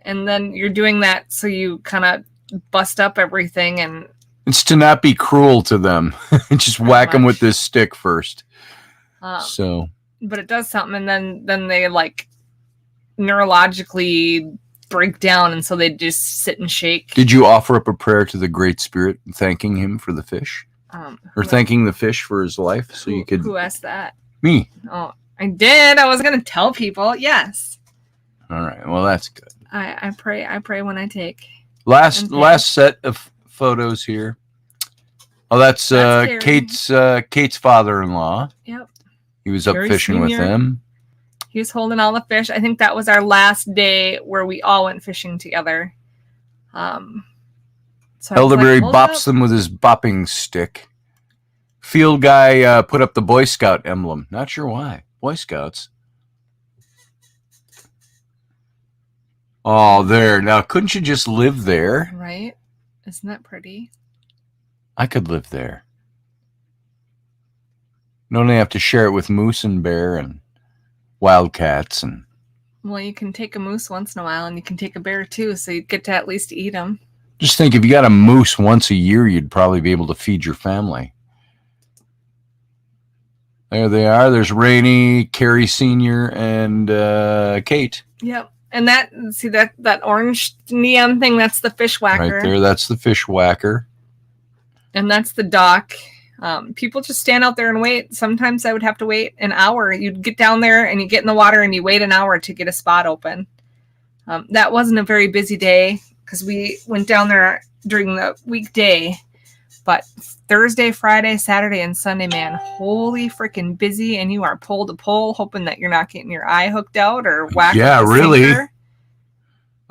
And then you're doing that so you kind of bust up everything. And It's to not be cruel to them. Just whack them with this stick first. So, but it does something, and then they like neurologically break down, and so they just sit and shake. did you offer up a prayer to the Great Spirit, thanking him for the fish, or thanking the fish for his life, so you could? Who asked that? Me. Oh, I did. I was gonna tell people. Yes. All right. Well, that's good. I pray. I pray when I take. Last Okay. set of photos here. Oh, that's Terry. Kate's father-in-law. Yep. He was up Terry fishing with Sr.. them. He was holding all the fish. I think that was our last day where we all went fishing together. So I was Elderberry like, "Hold bops up." them with his bopping stick. Field guy put up the Boy Scout emblem. Not sure why. Boy Scouts. Oh, there. Now, couldn't you just live there? Right? Isn't that pretty? I could live there. You only have to share it with moose and bear and wildcats. And Well, you can take a moose once in a while, and you can take a bear too, so you get to at least eat them. just think, if you got a moose once a year, you'd probably be able to feed your family. There they are. There's Rainey, Carrie Sr., and Kate. Yep. And that orange neon thing, that's the fish whacker. Right there. That's the fish whacker. And that's the dock. People just stand out there and wait. Sometimes I would have to wait an hour. You'd get down there and you get in the water and you wait an hour to get a spot open. That wasn't a very busy day because we went down there during the weekday. But Thursday, Friday, Saturday, and Sunday, man, holy freaking busy. And you are pole to pole, hoping that you're not getting your eye hooked out or whacked. Yeah, with a really. sinker.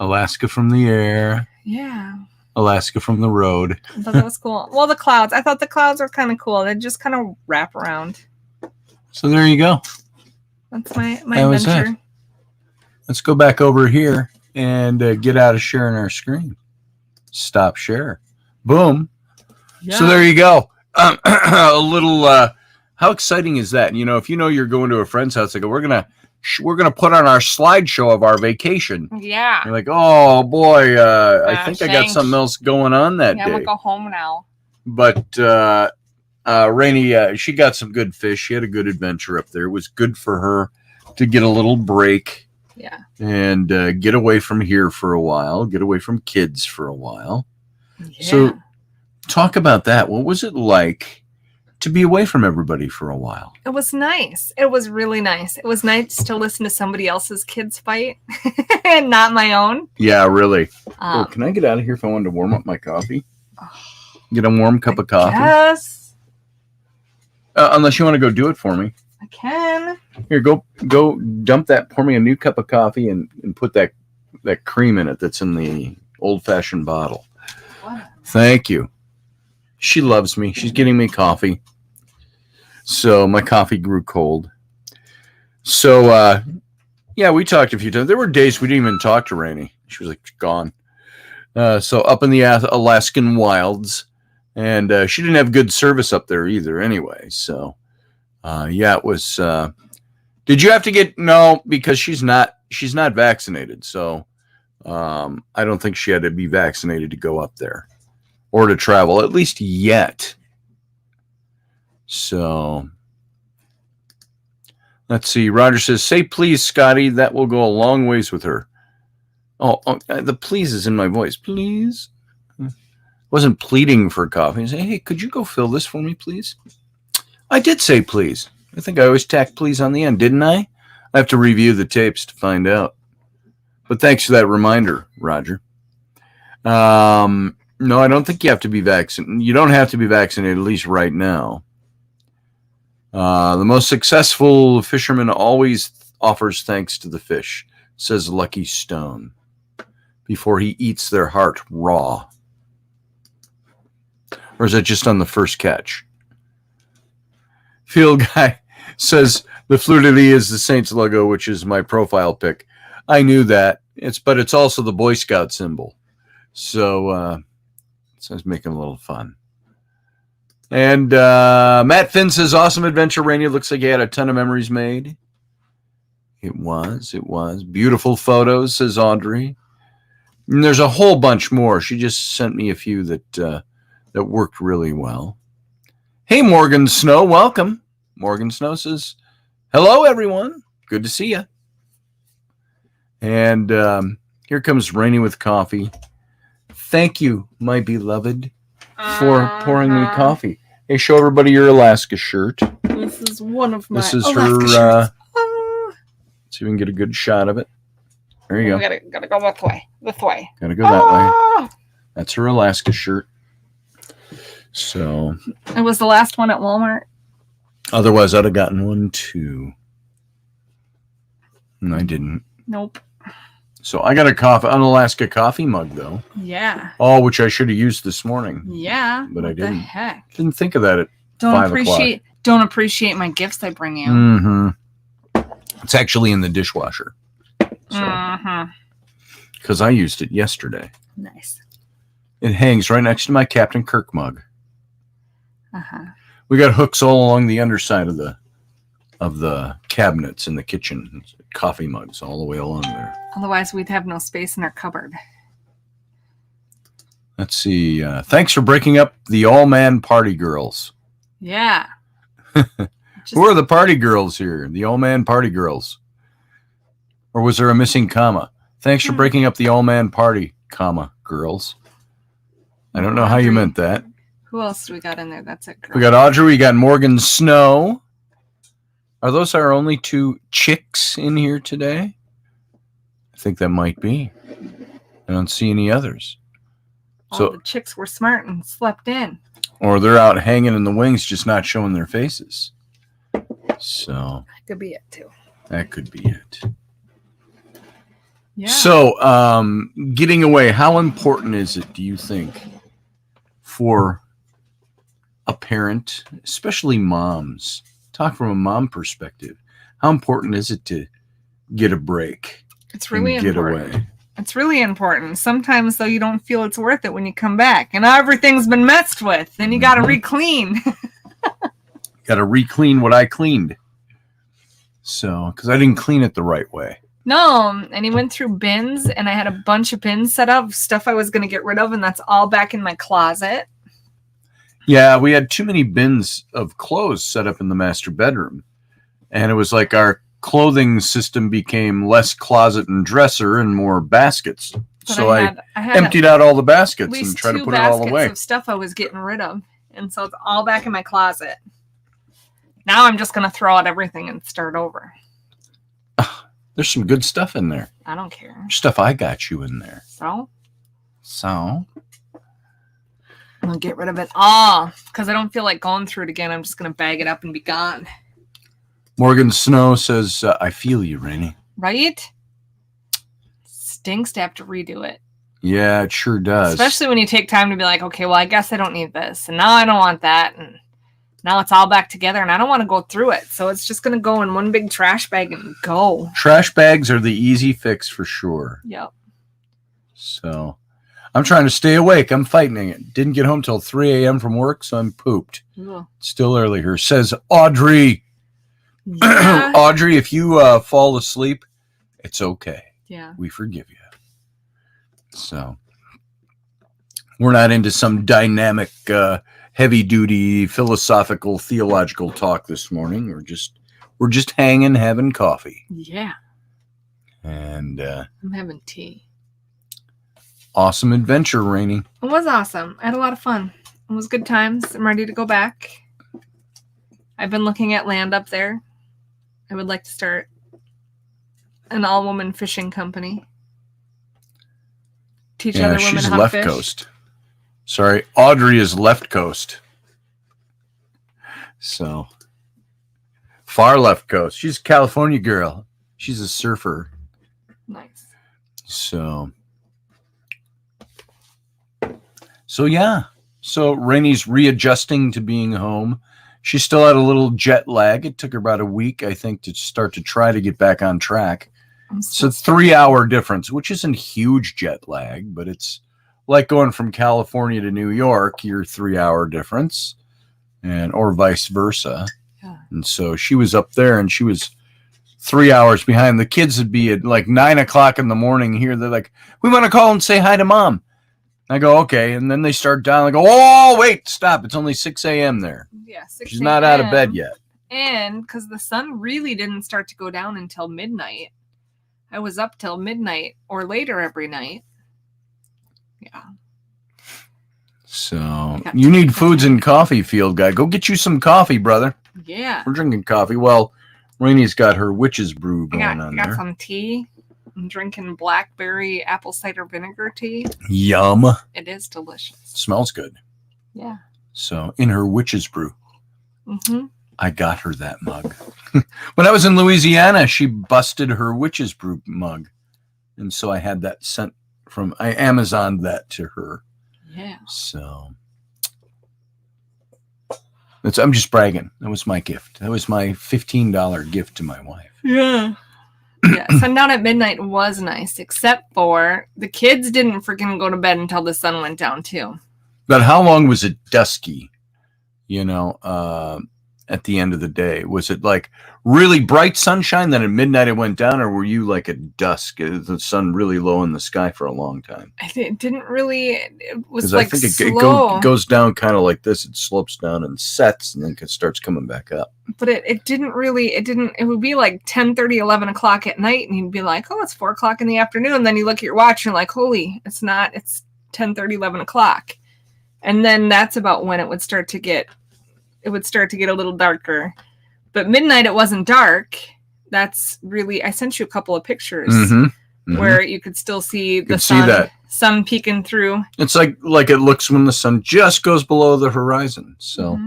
Alaska from the air. Yeah. Alaska from the road. I thought that was cool. Well, the clouds. I thought the clouds were kind of cool. They just kind of wrap around. So there you go. That's my That was adventure. it. Let's go back over here and get out of sharing our screen. Stop share. Boom. Yeah. So there you go. A little, how exciting is that? You know, if you know you're going to a friend's house, they go, we're going to we're going to put on our slideshow of our vacation. Yeah. You're like, oh boy, I think I got thanks. something else going on that Yeah, day. I'm gonna go home now. But Rainy, she got some good fish. She had a good adventure up there. It was good for her to get a little break. Yeah. And get away from here for a while, get away from kids for a while. Yeah. So talk about that. What was it like to be away from everybody for a while? It was nice. It was really nice. It was nice to listen to somebody else's kids fight and not my own. Yeah, really. Can I get out of here if I wanted to warm up my coffee? Get a warm cup of coffee? Yes. Unless you want to go do it for me. I can. Here, go dump that, pour me a new cup of coffee and put that cream in it that's in the old-fashioned bottle. What? Thank you. She loves me. She's getting me coffee. So my coffee grew cold. So, yeah, we talked a few times. There were days we didn't even talk to Rainy. She was like gone. So up in the Alaskan wilds. And she didn't have good service up there either anyway. So, yeah, it was... did you have to get... No, because she's not vaccinated. So I don't think she had to be vaccinated to go up there. Or to travel, at least yet. So, let's see. Roger says, say please, Scotty. That will go a long ways with her. Oh, the please is in my voice. Please. Wasn't pleading for coffee. I say, hey, could you go fill this for me, please? I did say please. I think I always tacked please on the end, didn't I? I have to review the tapes to find out. But thanks for that reminder, Roger. No, I don't think you have to be vaccinated. You don't have to be vaccinated, at least right now. The most successful fisherman always offers thanks to the fish, says Lucky Stone, before he eats their heart raw. Or is that just on the first catch? Field Guy says the fleur-de-lis is the Saints logo, which is my profile pic. I knew that. But it's also the Boy Scout symbol. So I was making a little fun. And Matt Finn says, awesome adventure, Rainy. Looks like he had a ton of memories made. It was. Beautiful photos, says Audrey. And there's a whole bunch more. She just sent me a few that worked really well. Hey, Morgan Snow, welcome. Morgan Snow says, hello, everyone. Good to see you. And here comes Rainy with coffee. Thank you, my beloved, for pouring me coffee. Hey, show everybody your Alaska shirt. This is one of my This is Alaska her. shirts. So you can get a good shot of it. There you go. Gotta go this way. Gotta go that way. That's her Alaska shirt. So. It was the last one at Walmart. Otherwise, I'd have gotten one too. And I didn't. Nope. So I got an Alaska coffee mug though. Yeah. Oh, which I should have used this morning. Yeah. But I didn't. What the heck? Didn't think of that at 5 o'clock. Don't appreciate my gifts I bring you. Mm-hmm. It's actually in the dishwasher. Mm-hmm. Because I used it yesterday. Nice. It hangs right next to my Captain Kirk mug. Uh-huh. We got hooks all along the underside of the cabinets in the kitchen. Coffee mugs all the way along there. Otherwise, we'd have no space in our cupboard. Let's see. Thanks for breaking up the all-man party girls. Yeah. Who are the party girls here? The all-man party girls. Or was there a missing comma? Thanks for breaking up the all-man party, comma, girls. I don't know how you meant that. Who else do we got in there? That's it, girl. We got Audrey. We got Morgan Snow. Are those our only two chicks in here today? I think that might be. I don't see any others. All the chicks were smart and slept in. Or they're out hanging in the wings, just not showing their faces. So. That could be it, too. That could be it. Yeah. So, getting away, how important is it, do you think, for a parent, especially moms? Talk from a mom perspective. How important is it to get a break? It's really important. Get away. It's really important. Sometimes, though, you don't feel it's worth it when you come back. And everything's been messed with. Then you got to re-clean. Got to re-clean what I cleaned. So, because I didn't clean it the right way. No, and he went through bins, and I had a bunch of bins set up, stuff I was going to get rid of, and that's all back in my closet. Yeah, we had too many bins of clothes set up in the master bedroom. And it was like our clothing system became less closet and dresser and more baskets. But so I had emptied out all the baskets at least and tried to 2 put it all baskets away. of stuff I was getting rid of. And so it's all back in my closet. Now I'm just going to throw out everything and start over. There's some good stuff in there. I don't care. Stuff I got you in there. So I'll get rid of it all because I don't feel like going through it again. I'm just going to bag it up and be gone. Morgan Snow says, I feel you, Rainy. Right? Stinks to have to redo it. Yeah, it sure does. Especially when you take time to be like, okay, well, I guess I don't need this. And now I don't want that. And now it's all back together and I don't want to go through it. So it's just going to go in one big trash bag and go. Trash bags are the easy fix for sure. Yep. So I'm trying to stay awake. I'm fighting it. Didn't get home till 3 a.m. from work, so I'm pooped. Ugh. Still early here. Says Audrey. Yeah. Audrey, if you fall asleep, it's okay. Yeah. We forgive you. So we're not into some dynamic, heavy-duty, philosophical, theological talk this morning. We're just hanging, having coffee. Yeah. And I'm having tea. Awesome adventure, Rainy. It was awesome. I had a lot of fun. It was good times. I'm ready to go back. I've been looking at land up there. I would like to start an all-woman fishing company. Teach other women she's how left to fish. coast. Sorry, Audrey is left coast. So, far left coast. She's a California girl. She's a surfer. Nice. So yeah. So Rainy's readjusting to being home. She still had a little jet lag. It took her about a week, I think, to start to try to get back on track. It's a 3-hour difference, which isn't huge jet lag, but it's like going from California to New York, your 3-hour difference, or vice versa. Yeah. And so she was up there and she was 3 hours behind. The kids would be at like 9 o'clock in the morning here. They're like, we want to call and say hi to mom. I go, okay. And then they start down. I go, oh, wait, stop. It's only 6 a.m. there. Yeah, 6 She's not out of bed yet. And because the sun really didn't start to go down until midnight. I was up till midnight or later every night. Yeah. So you need foods and coffee, field guy. Go get you some coffee, brother. Yeah. We're drinking coffee. Well, Rainy's got her witch's brew going on got there. some tea. I'm drinking blackberry apple cider vinegar tea. Yum. It is delicious. Smells good. Yeah. So in her witch's brew. Mm-hmm. I got her that mug. When I was in Louisiana, she busted her witch's brew mug. And so I had that sent from, I Amazoned that to her. Yeah. So I'm just bragging. That was my gift. That was my $15 gift to my wife. Yeah. Yeah. Sundown at midnight was nice, except for the kids didn't freaking go to bed until the sun went down too. But how long was it dusky? At the end of the day, was it like really bright sunshine, then at midnight it went down, or were you like at dusk, the sun really low in the sky for a long time? It didn't really. It was I like think slow. it goes down kind of like this. It slopes down and sets, and then it starts coming back up. But it didn't really. It would be like 10:30, 11 o'clock at night, and you'd be like, "Oh, it's 4 o'clock in the afternoon." And then you look at your watch, and you're like, "Holy, it's not. It's 10:30, 11 o'clock." And then that's about when it would start to get. It would start to get a little darker. But midnight, it wasn't dark. That's really, I sent you a couple of pictures where you could still see the sun peeking through. It's like it looks when the sun just goes below the horizon. So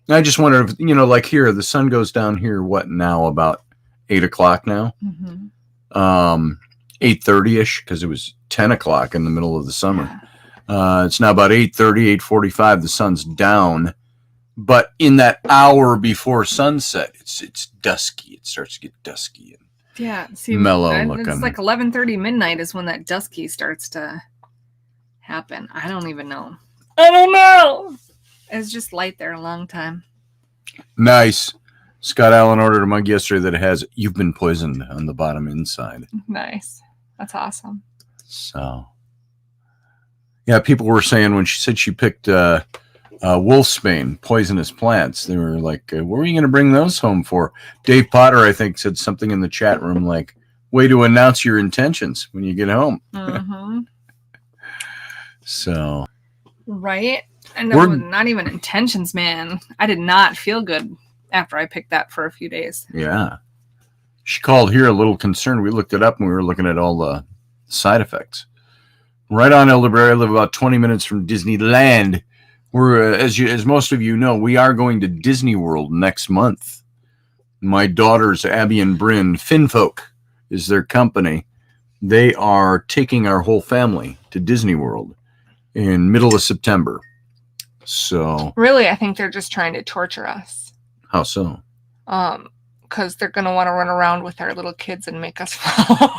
I just wonder if, like here, the sun goes down here, what now, about 8 o'clock now? 8:30ish, because it was 10 o'clock in the middle of the summer. Yeah. It's now about 8:30, 8:45. The sun's down. But in that hour before sunset, it's dusky. It starts to get dusky and mellow looking. It's like 11:30 midnight is when that dusky starts to happen. I don't even know. I don't know. It's just light there a long time. Nice. Scott Allen ordered a mug yesterday that has "You've been poisoned" on the bottom inside. Nice. That's awesome. So, yeah, people were saying when she said she picked wolfsbane, poisonous plants, they were like, what were you going to bring those home for? Dave Potter, I think, said something in the chat room like, way to announce your intentions when you get home. Mm-hmm. So. Right? And it was not even intentions, man. I did not feel good after I picked that for a few days. Yeah. She called here a little concerned. We looked it up and we were looking at all the side effects. Right on Elderberry. I live about 20 minutes from Disneyland. We're, as most of you know, we are going to Disney World next month. My daughters, Abby and Bryn, Finfolk is their company. They are taking our whole family to Disney World in middle of September. So really, I think they're just trying to torture us. How so? Because they're going to want to run around with our little kids and make us follow.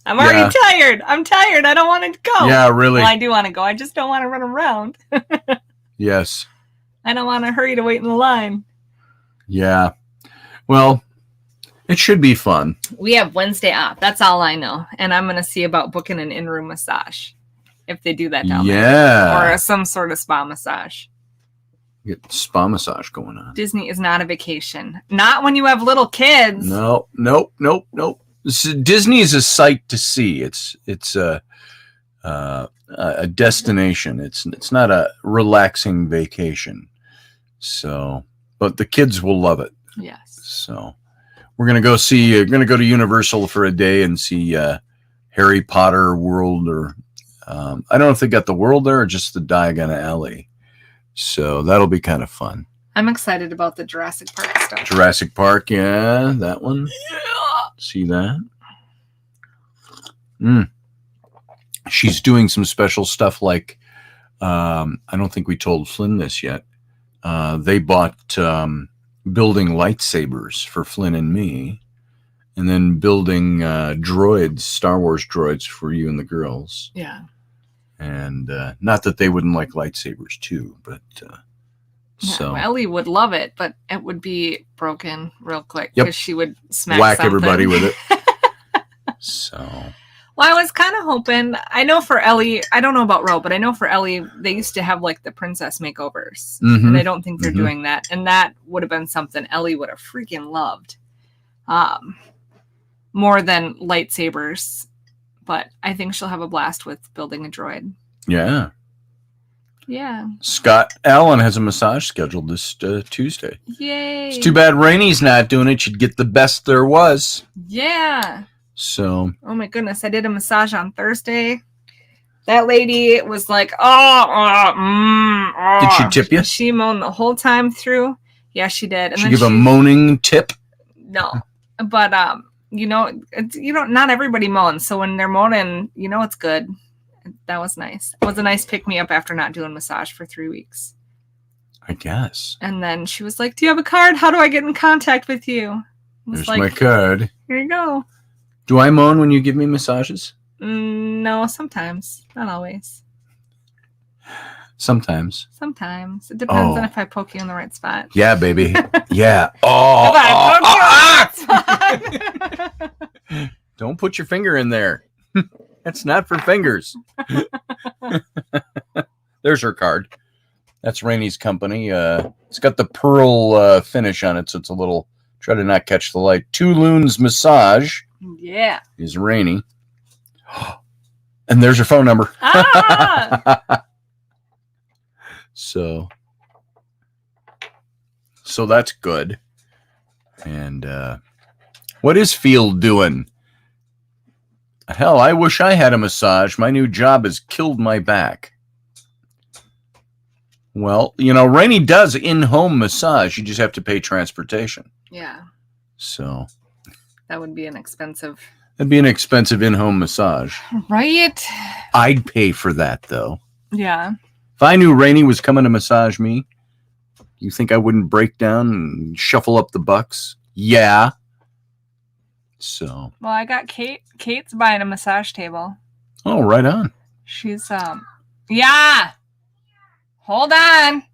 I'm already tired. I'm tired. I don't want to go. Yeah, really. Well, I do want to go. I just don't want to run around. Yes. I don't want to hurry to wait in the line. Yeah. Well, it should be fun. We have Wednesday off. That's all I know. And I'm going to see about booking an in-room massage if they do that down there. Or some sort of spa massage. Get spa massage going on. Disney is not a vacation. Not when you have little kids. No. Disney is a sight to see. It's a destination. It's not a relaxing vacation. So, but the kids will love it. Yes. So, we're gonna go to Universal for a day and see Harry Potter World, or I don't know if they got the World there or just the Diagon Alley. So that'll be kind of fun. I'm excited about the Jurassic Park stuff. Jurassic Park, yeah, that one. Yeah. See that? She's doing some special stuff like, I don't think we told Flynn this yet. They bought building lightsabers for Flynn and me, and then building droids, Star Wars droids for you and the girls. Yeah. And not that they wouldn't like lightsabers too, but so Ellie would love it, but it would be broken real quick because she would whack everybody with it. So. Well, I was kind of hoping. I know for Ellie, I don't know about Ro, but I know for Ellie, they used to have like the princess makeovers, and I don't think they're doing that. And that would have been something Ellie would have freaking loved, more than lightsabers. But I think she'll have a blast with building a droid. Yeah. Yeah. Scott Allen has a massage scheduled this Tuesday. Yay. It's too bad Rainey's not doing it. She'd get the best there was. Yeah. So. Oh my goodness. I did a massage on Thursday. That lady was like, Did she tip you? She moaned the whole time through. Yeah, she did. And she give a moaning tip? No. But, not everybody moans. So when they're moaning, it's good. That was nice. It was a nice pick-me-up after not doing massage for 3 weeks. I guess. And then she was like, do you have a card? How do I get in contact with you? There's my card. Here you go. Do I moan when you give me massages? No, sometimes. Not always. Sometimes. Sometimes. It depends on if I poke you in the right spot. Yeah, baby. Yeah. Don't put your finger in there. That's not for fingers. There's her card. That's Rainey's company. It's got the pearl finish on it, so it's a little... Try to not catch the light. Two Loons Massage. Yeah. Is Rainey. And there's her phone number. So that's good. And what is Field doing? Hell, I wish I had a massage. My new job has killed my back. Well, Rainey does in-home massage. You just have to pay transportation. Yeah. So that would be an expensive. That'd be an expensive in-home massage. Right? I'd pay for that, though. Yeah. If I knew Rainey was coming to massage me, you think I wouldn't break down and shuffle up the bucks? Yeah. So. Well, I got Kate. Kate's buying a massage table. Oh, right on. She's, yeah. Hold on.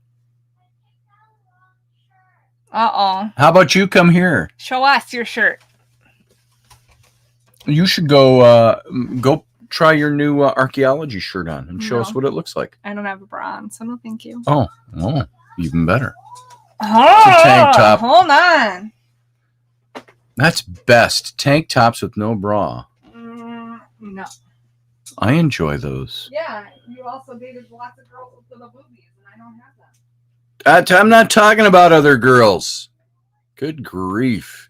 Uh-oh. How about you come here? Show us your shirt. You should go try your new archaeology shirt on and show No. us what it looks like. I don't have a bra on, so no thank you. Oh, even better. Oh, it's a tank top. Hold on. That's best. Tank tops with no bra. No. I enjoy those. Yeah, you also dated lots of girls with little boobies, and I don't have them. I'm not talking about other girls. Good grief.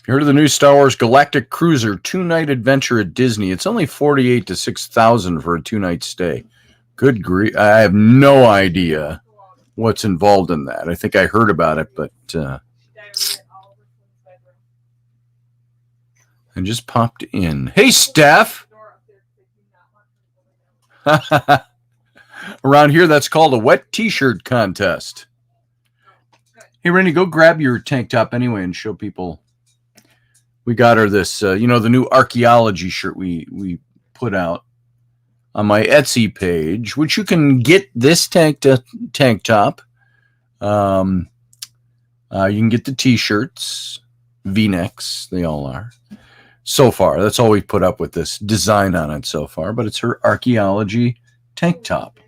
You heard of the new Star Wars Galactic Cruiser 2-night adventure at Disney? It's only $48,000 to $6,000 for a 2-night stay. Good grief. I have no idea what's involved in that. I think I heard about it, but I just popped in. Hey, Steph. Around here, that's called a wet t-shirt contest. Hey, Rainy, go grab your tank top anyway and show people. We got her this, the new archaeology shirt we put out on my Etsy page, which you can get this tank top. You can get the t-shirts, V-necks, they all are. So far, that's all we've put up with this design on it so far, but it's her archaeology tank top.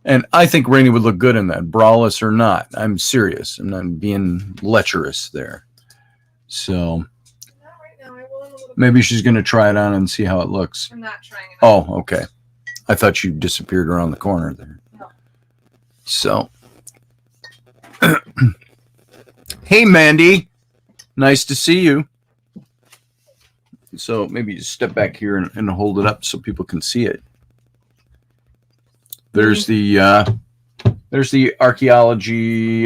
And I think Rainey would look good in that, braless or not. I'm serious. I'm not being lecherous there. So maybe she's going to try it on and see how it looks. I'm not trying it on. Oh, okay. I thought you disappeared around the corner there. No. So, hey, Mandy. Nice to see you. So maybe you step back here and hold it up so people can see it. There's the archaeology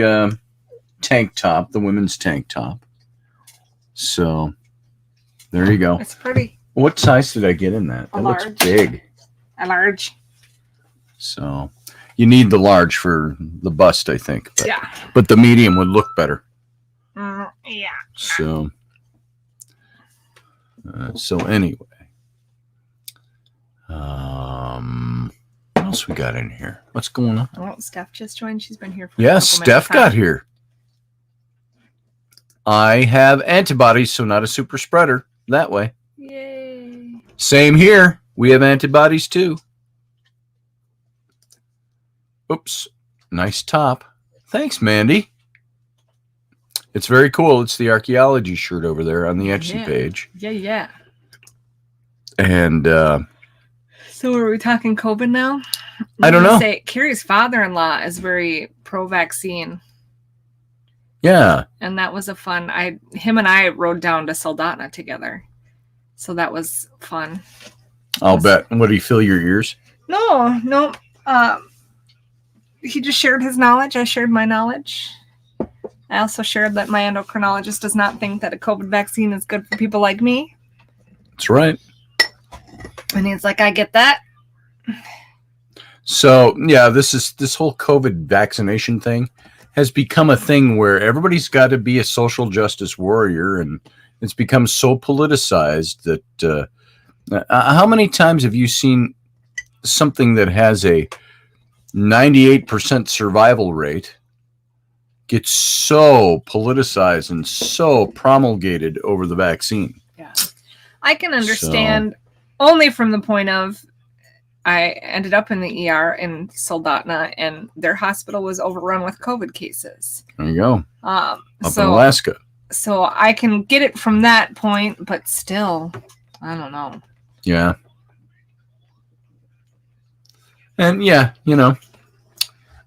tank top, the women's tank top. So there you go. It's pretty. What size did I get in that? That looks big. A large. So you need the large for the bust, I think. But, yeah. But the medium would look better. Yeah. So anyway, what else we got in here? What's going on? Oh, Steph just joined. She's been here for yeah, Steph got here. I have antibodies, so not a super spreader that way. Yay. Same here. We have antibodies too. Oops. Nice top. Thanks, Mandy. It's very cool. It's the archaeology shirt over there on the Etsy page. Yeah. And so are we talking COVID now? I don't know. Carrie's father-in-law is very pro-vaccine. Yeah. And that was a fun. Him and I rode down to Soldotna together. So that was fun. I'll bet. What, did he fill your ears? No. He just shared his knowledge. I shared my knowledge. I also shared that my endocrinologist does not think that a COVID vaccine is good for people like me. That's right. And he's like, I get that. So, yeah, this whole COVID vaccination thing has become a thing where everybody's got to be a social justice warrior, and it's become so politicized that how many times have you seen something that has a 98% survival rate get so politicized and so promulgated over the vaccine? Yeah. I can understand only from the point of I ended up in the ER in Soldotna, and their hospital was overrun with COVID cases. There you go. Up in Alaska. So I can get it from that point, but still, I don't know. Yeah. And yeah,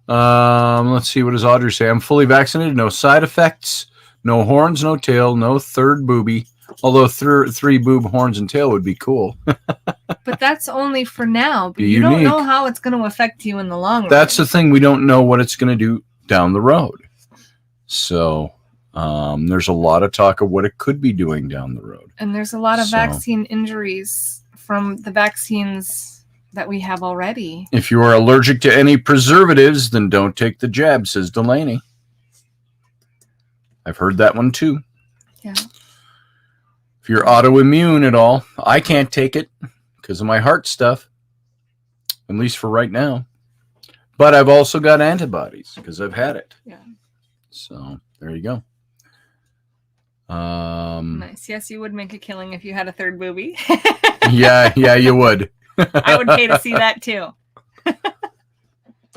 let's see, what does Audrey say? I'm fully vaccinated, no side effects, no horns, no tail, no third booby. Although three boob, horns, and tail would be cool. But that's only for now. But you don't know how it's going to affect you in the long run. That's the thing. We don't know what it's going to do down the road. So there's a lot of talk of what it could be doing down the road. And there's a lot of vaccine injuries from the vaccines that we have already. If you are allergic to any preservatives, then don't take the jab, says Delaney. I've heard that one too. Yeah. If you're autoimmune at all, I can't take it because of my heart stuff, at least for right now. But I've also got antibodies because I've had it. Yeah. So there you go. Nice. Yes, you would make a killing if you had a third booby. yeah, you would. I would pay to see that too.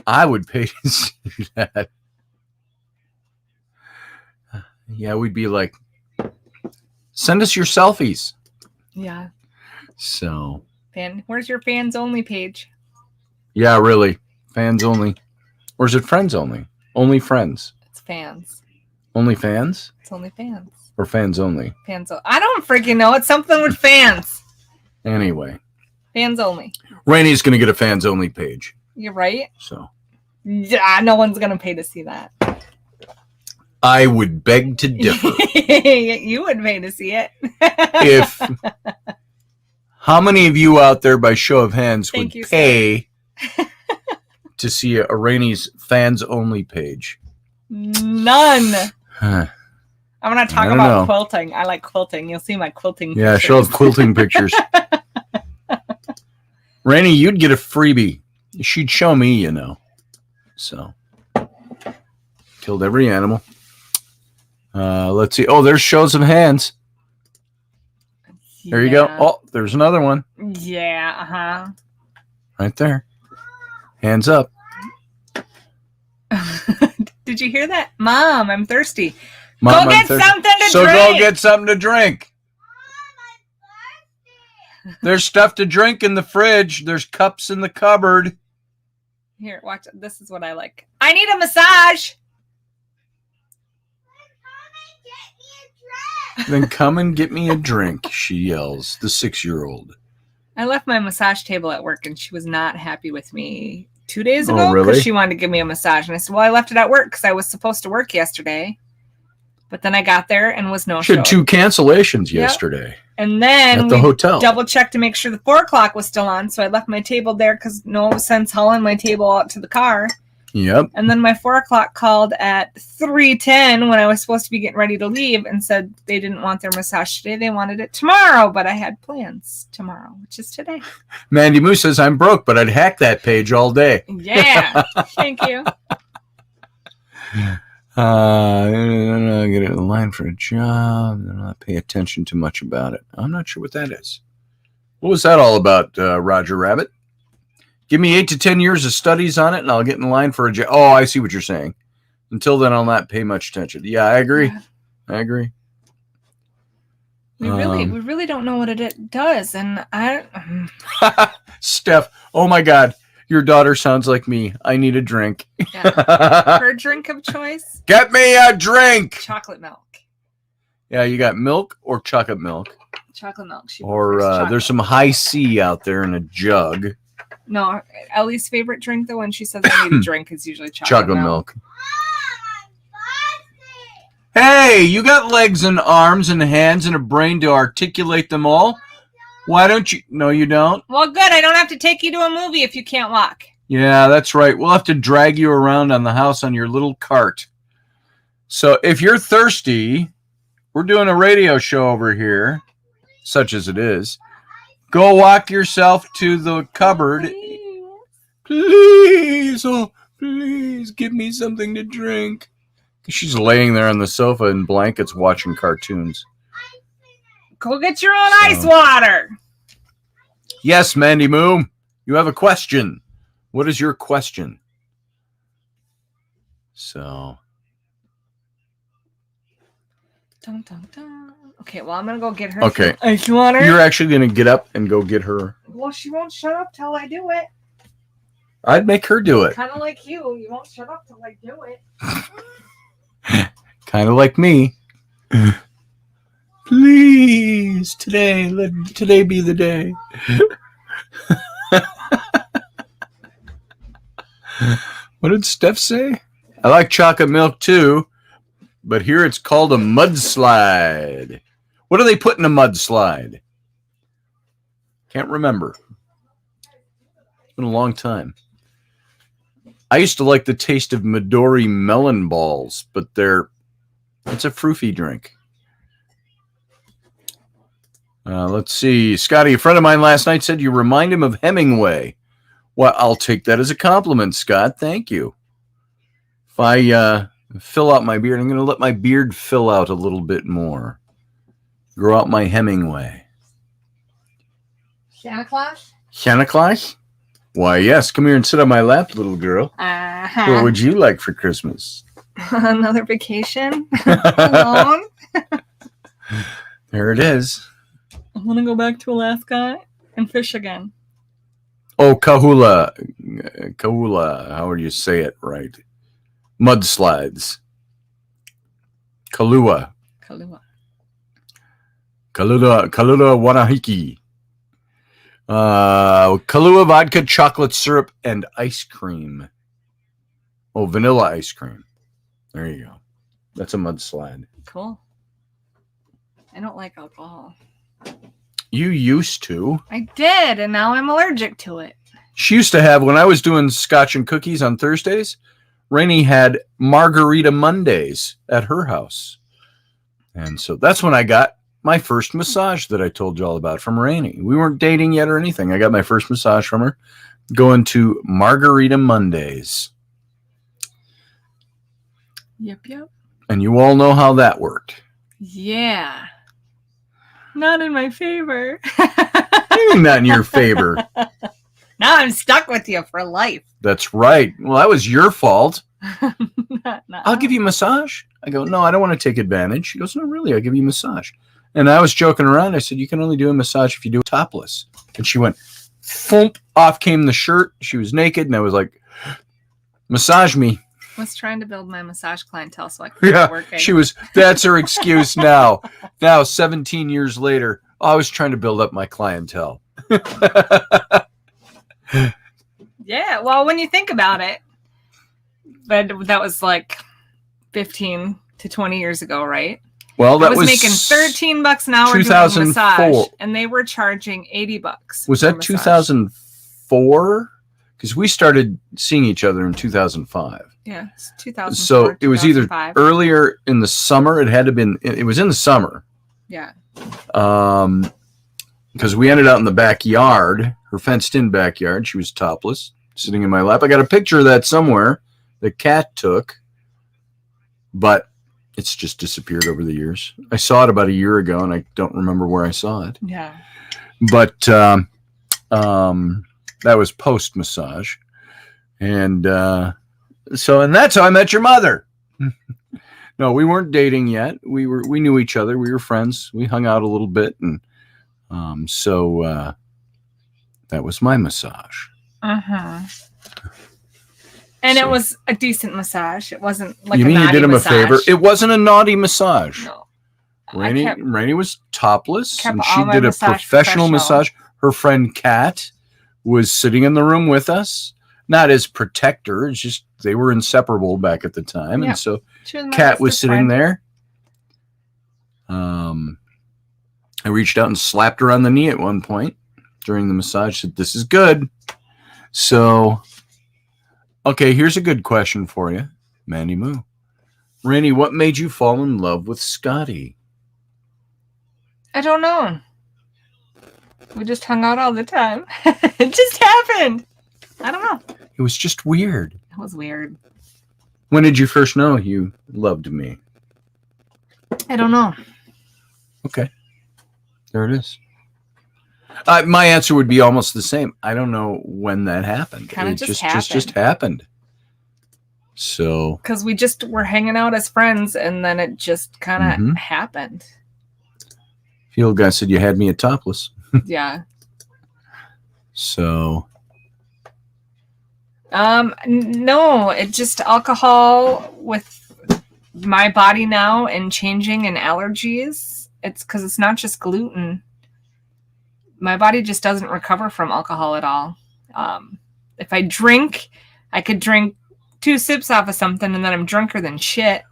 I would pay to see that. Yeah, we'd be like, send us your selfies. Yeah. So. Where's your fans only page? Yeah, really. Fans only. Or is it friends only? Only friends. It's fans. Only fans? It's only fans. Or fans only? Fans. I don't freaking know. It's something with fans. Anyway. Fans only. Rainey's going to get a fans only page. You're right. So. Yeah, no one's going to pay to see that. I would beg to differ. You would pay to see it. How many of you out there, by show of hands, would pay to see a Rainey's fans only page? None. I'm going to talk about quilting. I like quilting. You'll see my quilting pictures. Yeah, show quilting pictures. Rainey, you'd get a freebie. She'd show me, you know. So, killed every animal. Let's see. Oh, there's shows of hands. There you go. Oh, there's another one. Yeah, uh-huh. Right there. Hands up. Did you hear that? Mom, I'm thirsty. Mom, go get something to drink. So go get something to drink. Mom, I'm thirsty. There's stuff to drink in the fridge. There's cups in the cupboard. Here, watch. This is what I like. I need a massage. Then come and get me a drink, she yells, the 6-year-old. I left my massage table at work, and she was not happy with me 2 days ago. Oh, really? Because she wanted to give me a massage. And I said, well, I left it at work because I was supposed to work yesterday. But then I got there and was no show. She had 2 cancellations yesterday. And then at the hotel. Double checked to make sure the 4 o'clock was still on. So I left my table there because no sense hauling my table out to the car. Yep. And then my 4 o'clock called at 3:10 when I was supposed to be getting ready to leave and said they didn't want their massage today. They wanted it tomorrow, but I had plans tomorrow, which is today. Mandy Moose says, I'm broke, but I'd hack that page all day. Yeah. Thank you. Get it in line for a job. And not pay attention too much about it. I'm not sure what that is. What was that all about, Roger Rabbit? Give me 8 to 10 years of studies on it, and I'll get in line for a job. Oh, I see what you're saying. Until then, I'll not pay much attention. Yeah, I agree. Yeah. I agree. We really don't know what it does, and Steph, oh my God, your daughter sounds like me. I need a drink. Yeah. Her drink of choice? Get me a drink. Chocolate milk. Yeah, you got milk or chocolate milk. Chocolate milk. There's some high C out there in a jug. No, Ellie's favorite drink, though, when she says I need a drink, is usually chocolate milk. Hey, you got legs and arms and hands and a brain to articulate them all. Why don't you? No, you don't. Well, good. I don't have to take you to a movie if you can't walk. Yeah, that's right. We'll have to drag you around on the house on your little cart. So if you're thirsty, we're doing a radio show over here, such as it is. Go walk yourself to the cupboard. Please, oh, please give me something to drink. She's laying there on the sofa in blankets watching cartoons. Go get your own ice water. Yes, Mandy Moo, you have a question. What is your question? So. Dun, dun, dun. Okay, well, I'm going to go get her some ice water. You're actually going to get up and go get her. Well, she won't shut up till I do it. I'd make her do it. Kind of like you. You won't shut up till I do it. Kind of like me. Please, today, let today be the day. What did Steph say? I like chocolate milk too, but here it's called a mudslide. What do they put in a mudslide? Can't remember. It's been a long time. I used to like the taste of Midori melon balls, but it's a froofy drink. Let's see. Scotty, a friend of mine last night said you remind him of Hemingway. Well, I'll take that as a compliment, Scott. Thank you. If I fill out my beard, I'm going to let my beard fill out a little bit more. Grow out my Hemingway. Santa Claus? Santa Claus? Why, yes. Come here and sit on my lap, little girl. What would you like for Christmas? Another vacation? Alone? There it is. I want to go back to Alaska and fish again. Oh, Kahula. Kahula. How would you say it right? Mudslides. Kahlua. Kahlua. Kahlua Wanahiki. Kahlua vodka, chocolate syrup, and ice cream. Oh, vanilla ice cream. There you go. That's a mudslide. Cool. I don't like alcohol. You used to. I did, and now I'm allergic to it. She used to have, when I was doing scotch and cookies on Thursdays, Rainey had Margarita Mondays at her house. And so that's when I got my first massage that I told you all about from Rainey. We weren't dating yet or anything. I got my first massage from her going to Margarita Mondays. Yep. And you all know how that worked. Yeah. Not in my favor. Not in your favor. Now I'm stuck with you for life. That's right. Well, that was your fault. No. I'll give you a massage. I go, no, I don't want to take advantage. She goes, no, really, I'll give you a massage. And I was joking around. I said, you can only do a massage if you do it topless. And she went, thump, off came the shirt. She was naked. And I was like, massage me. I was trying to build my massage clientele so I could Yeah, working. she was. That's her excuse now. Now, 17 years later, I was trying to build up my clientele. Yeah, well, when you think about it, but that was like 15 to 20 years ago, right? Well, that I was making $13 an hour doing a massage, and they were charging $80. Was that 2004? Because we started seeing each other in 2005. Yeah, it's 2004. So it was either earlier in the summer. It had to been. It was in the summer. Yeah. Because we ended out in the backyard, her fenced-in backyard. She was topless, sitting in my lap. I got a picture of that somewhere. The cat took, but it's just disappeared over the years. I saw it about a year ago, and I don't remember where I saw it. Yeah. But that was post-massage. And that's how I met your mother. No, we weren't dating yet. We knew each other. We were friends. We hung out a little bit, and so that was my massage. Uh-huh. And it was a decent massage. It wasn't like you a mean naughty you did him massage. a favor? It wasn't a naughty massage. No. Rainey was topless, and all she my did a massage professional massage. Her friend Kat was sitting in the room with us, not as protector. It's just they were inseparable back at the time, Yeah. and so Kat Kat was sitting there. I reached out and slapped her on the knee at one point during the massage. Said, "This is good." So, okay, here's a good question for you, Mandy Moo. Rainey, what made you fall in love with Scotty? I don't know. We just hung out all the time. It just happened. I don't know. It was just weird. It was weird. When did you first know you loved me? I don't know. Okay. There it is. My answer would be almost the same. I don't know when that happened. Kind of It just happened. just happened. So. Because we just were hanging out as friends, and then it just kind of happened. The old guy said you had me at topless. Yeah. So. No, it just alcohol with my body now and changing and allergies. It's because it's not just gluten. My body just doesn't recover from alcohol at all. If I drink, I could drink 2 sips off of something and then I'm drunker than shit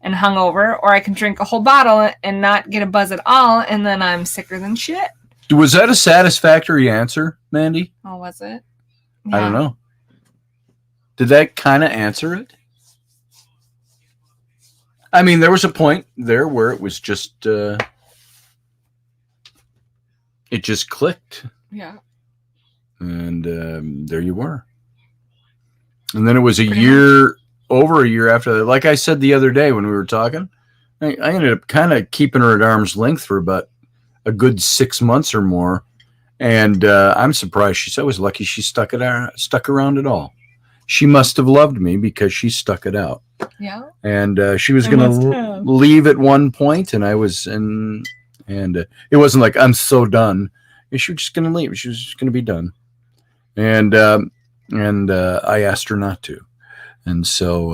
and hungover, or I can drink a whole bottle and not get a buzz at all, and then I'm sicker than shit. Was that a satisfactory answer, Mandy? Oh, was it? I don't know. Did that kind of answer it? I mean, there was a point there where it was just, it just clicked. Yeah. And there you were. And then it was over a year after that. Like I said the other day when we were talking, I ended up kind of keeping her at arm's length for about a good 6 months or more. And I'm surprised. I was lucky she stuck around at all. She must have loved me because she stuck it out. Yeah. And she was going to leave at one point, and I was and it wasn't like I'm so done. She was just going to leave. She was just going to be done. And I asked her not to. And so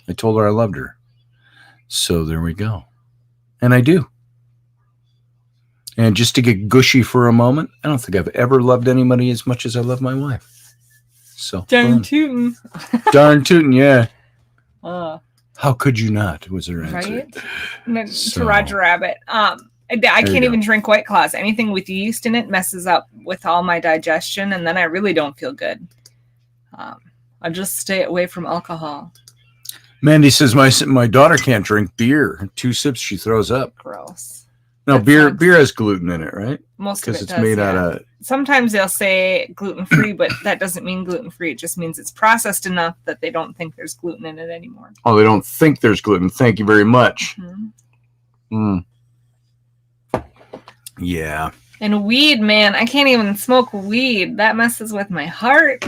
I told her I loved her. So there we go. And I do. And just to get gushy for a moment, I don't think I've ever loved anybody as much as I love my wife. So darn tootin'. Darn tootin', yeah. How could you not, was her answer. Right? To Roger Rabbit. I can't even drink White Claws. Anything with yeast in it messes up with all my digestion, and then I really don't feel good. I just stay away from alcohol. Mandy says my daughter can't drink beer. 2 sips, she throws up. Gross. No, beer has gluten in it, right? Most of it does. Because it's made out of... Sometimes they'll say gluten-free, but that doesn't mean gluten-free. It just means it's processed enough that they don't think there's gluten in it anymore. Oh, they don't think there's gluten. Thank you very much. Mm-hmm. Yeah. And weed, man. I can't even smoke weed. That messes with my heart.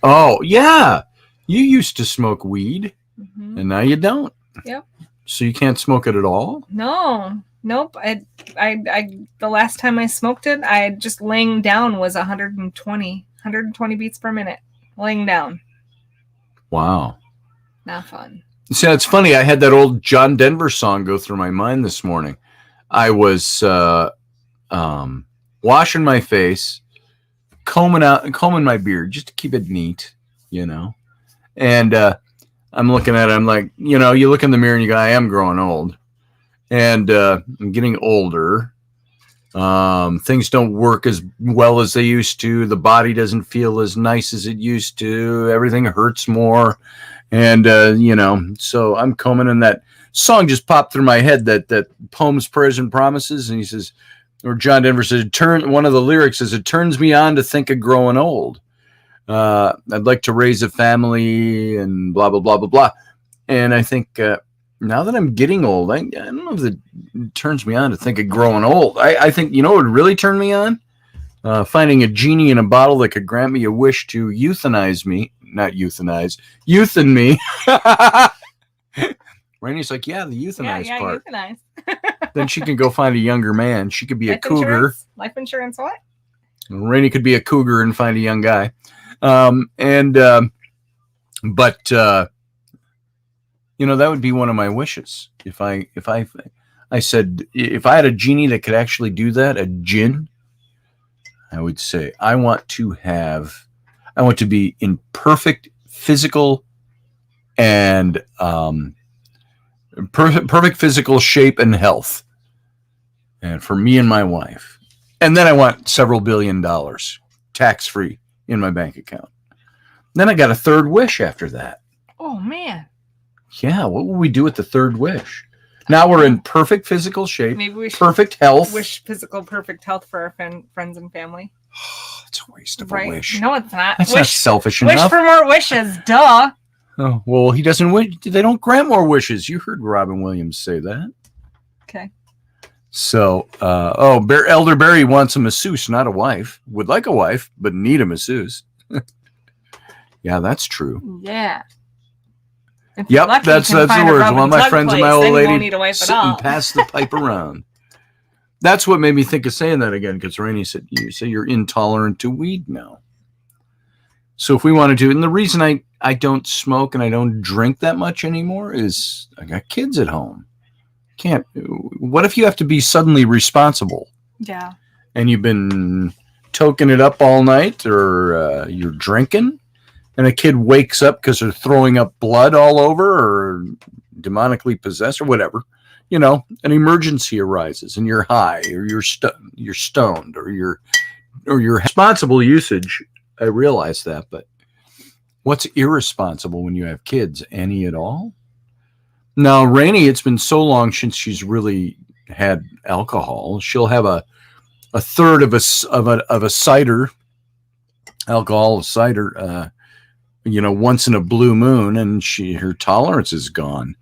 Oh, yeah. You used to smoke weed, and now you don't. Yep. So you can't smoke it at all? No. Nope. I the last time I smoked it, I just laying down was 120 beats per minute. Laying down. Wow. Not fun. See, it's funny. I had that old John Denver song go through my mind this morning. I was washing my face, combing my beard just to keep it neat, And I'm looking at it. I'm like, you look in the mirror and you go, I am growing old. And I'm getting older. Things don't work as well as they used to. The body doesn't feel as nice as it used to. Everything hurts more. And, so I'm combing, and that song just popped through my head, that Poems, Prayers, and Promises. And he says, or John Denver says, one of the lyrics is, it turns me on to think of growing old. I'd like to raise a family and blah, blah, blah, blah, blah. And I think now that I'm getting old, I don't know if it turns me on to think of growing old. I think, what would really turn me on? Finding a genie in a bottle that could grant me a wish to euthanize me. Not euthanize. Euthan me. Rainey's like, yeah, the euthanize part. Euthanize. Then she can go find a younger man. She could be a cougar. Life insurance what? Rainey could be a cougar and find a young guy. That would be one of my wishes. If I said, if I had a genie that could actually do that, a djinn, I would say, I want to be in perfect physical and perfect physical shape and health. And for me and my wife. And then I want several $1 billion tax-free in my bank account. Then I got a third wish after that. Oh, man. Yeah, what will we do with the third wish? Now we're in perfect physical shape. Maybe we should perfect health. Wish perfect health for our friends and family. It's a waste of a wish. No, it's not. That's not selfish enough. Wish for more wishes, duh. Oh, well, he doesn't wish. They don't grant more wishes. You heard Robin Williams say that. Okay. So, Elder Barry wants a masseuse, not a wife. Would like a wife, but need a masseuse. Yeah, that's true. Yeah. Yep, that's the words. One of my friends and my old lady sitting pass the pipe around. That's what made me think of saying that again, because Rainey said, you say you're intolerant to weed now. So if we wanted to, and the reason I don't smoke and I don't drink that much anymore is I got kids at home. What if you have to be suddenly responsible? Yeah. And you've been toking it up all night, or you're drinking, and a kid wakes up because they're throwing up blood all over, or demonically possessed, or whatever. An emergency arises, and you're high, or you're stoned, or you're responsible usage. I realize that, but what's irresponsible when you have kids? Any at all? Now, Rainey, it's been so long since she's really had alcohol. She'll have a a third of a cider, alcohol cider, once in a blue moon, and her tolerance is gone.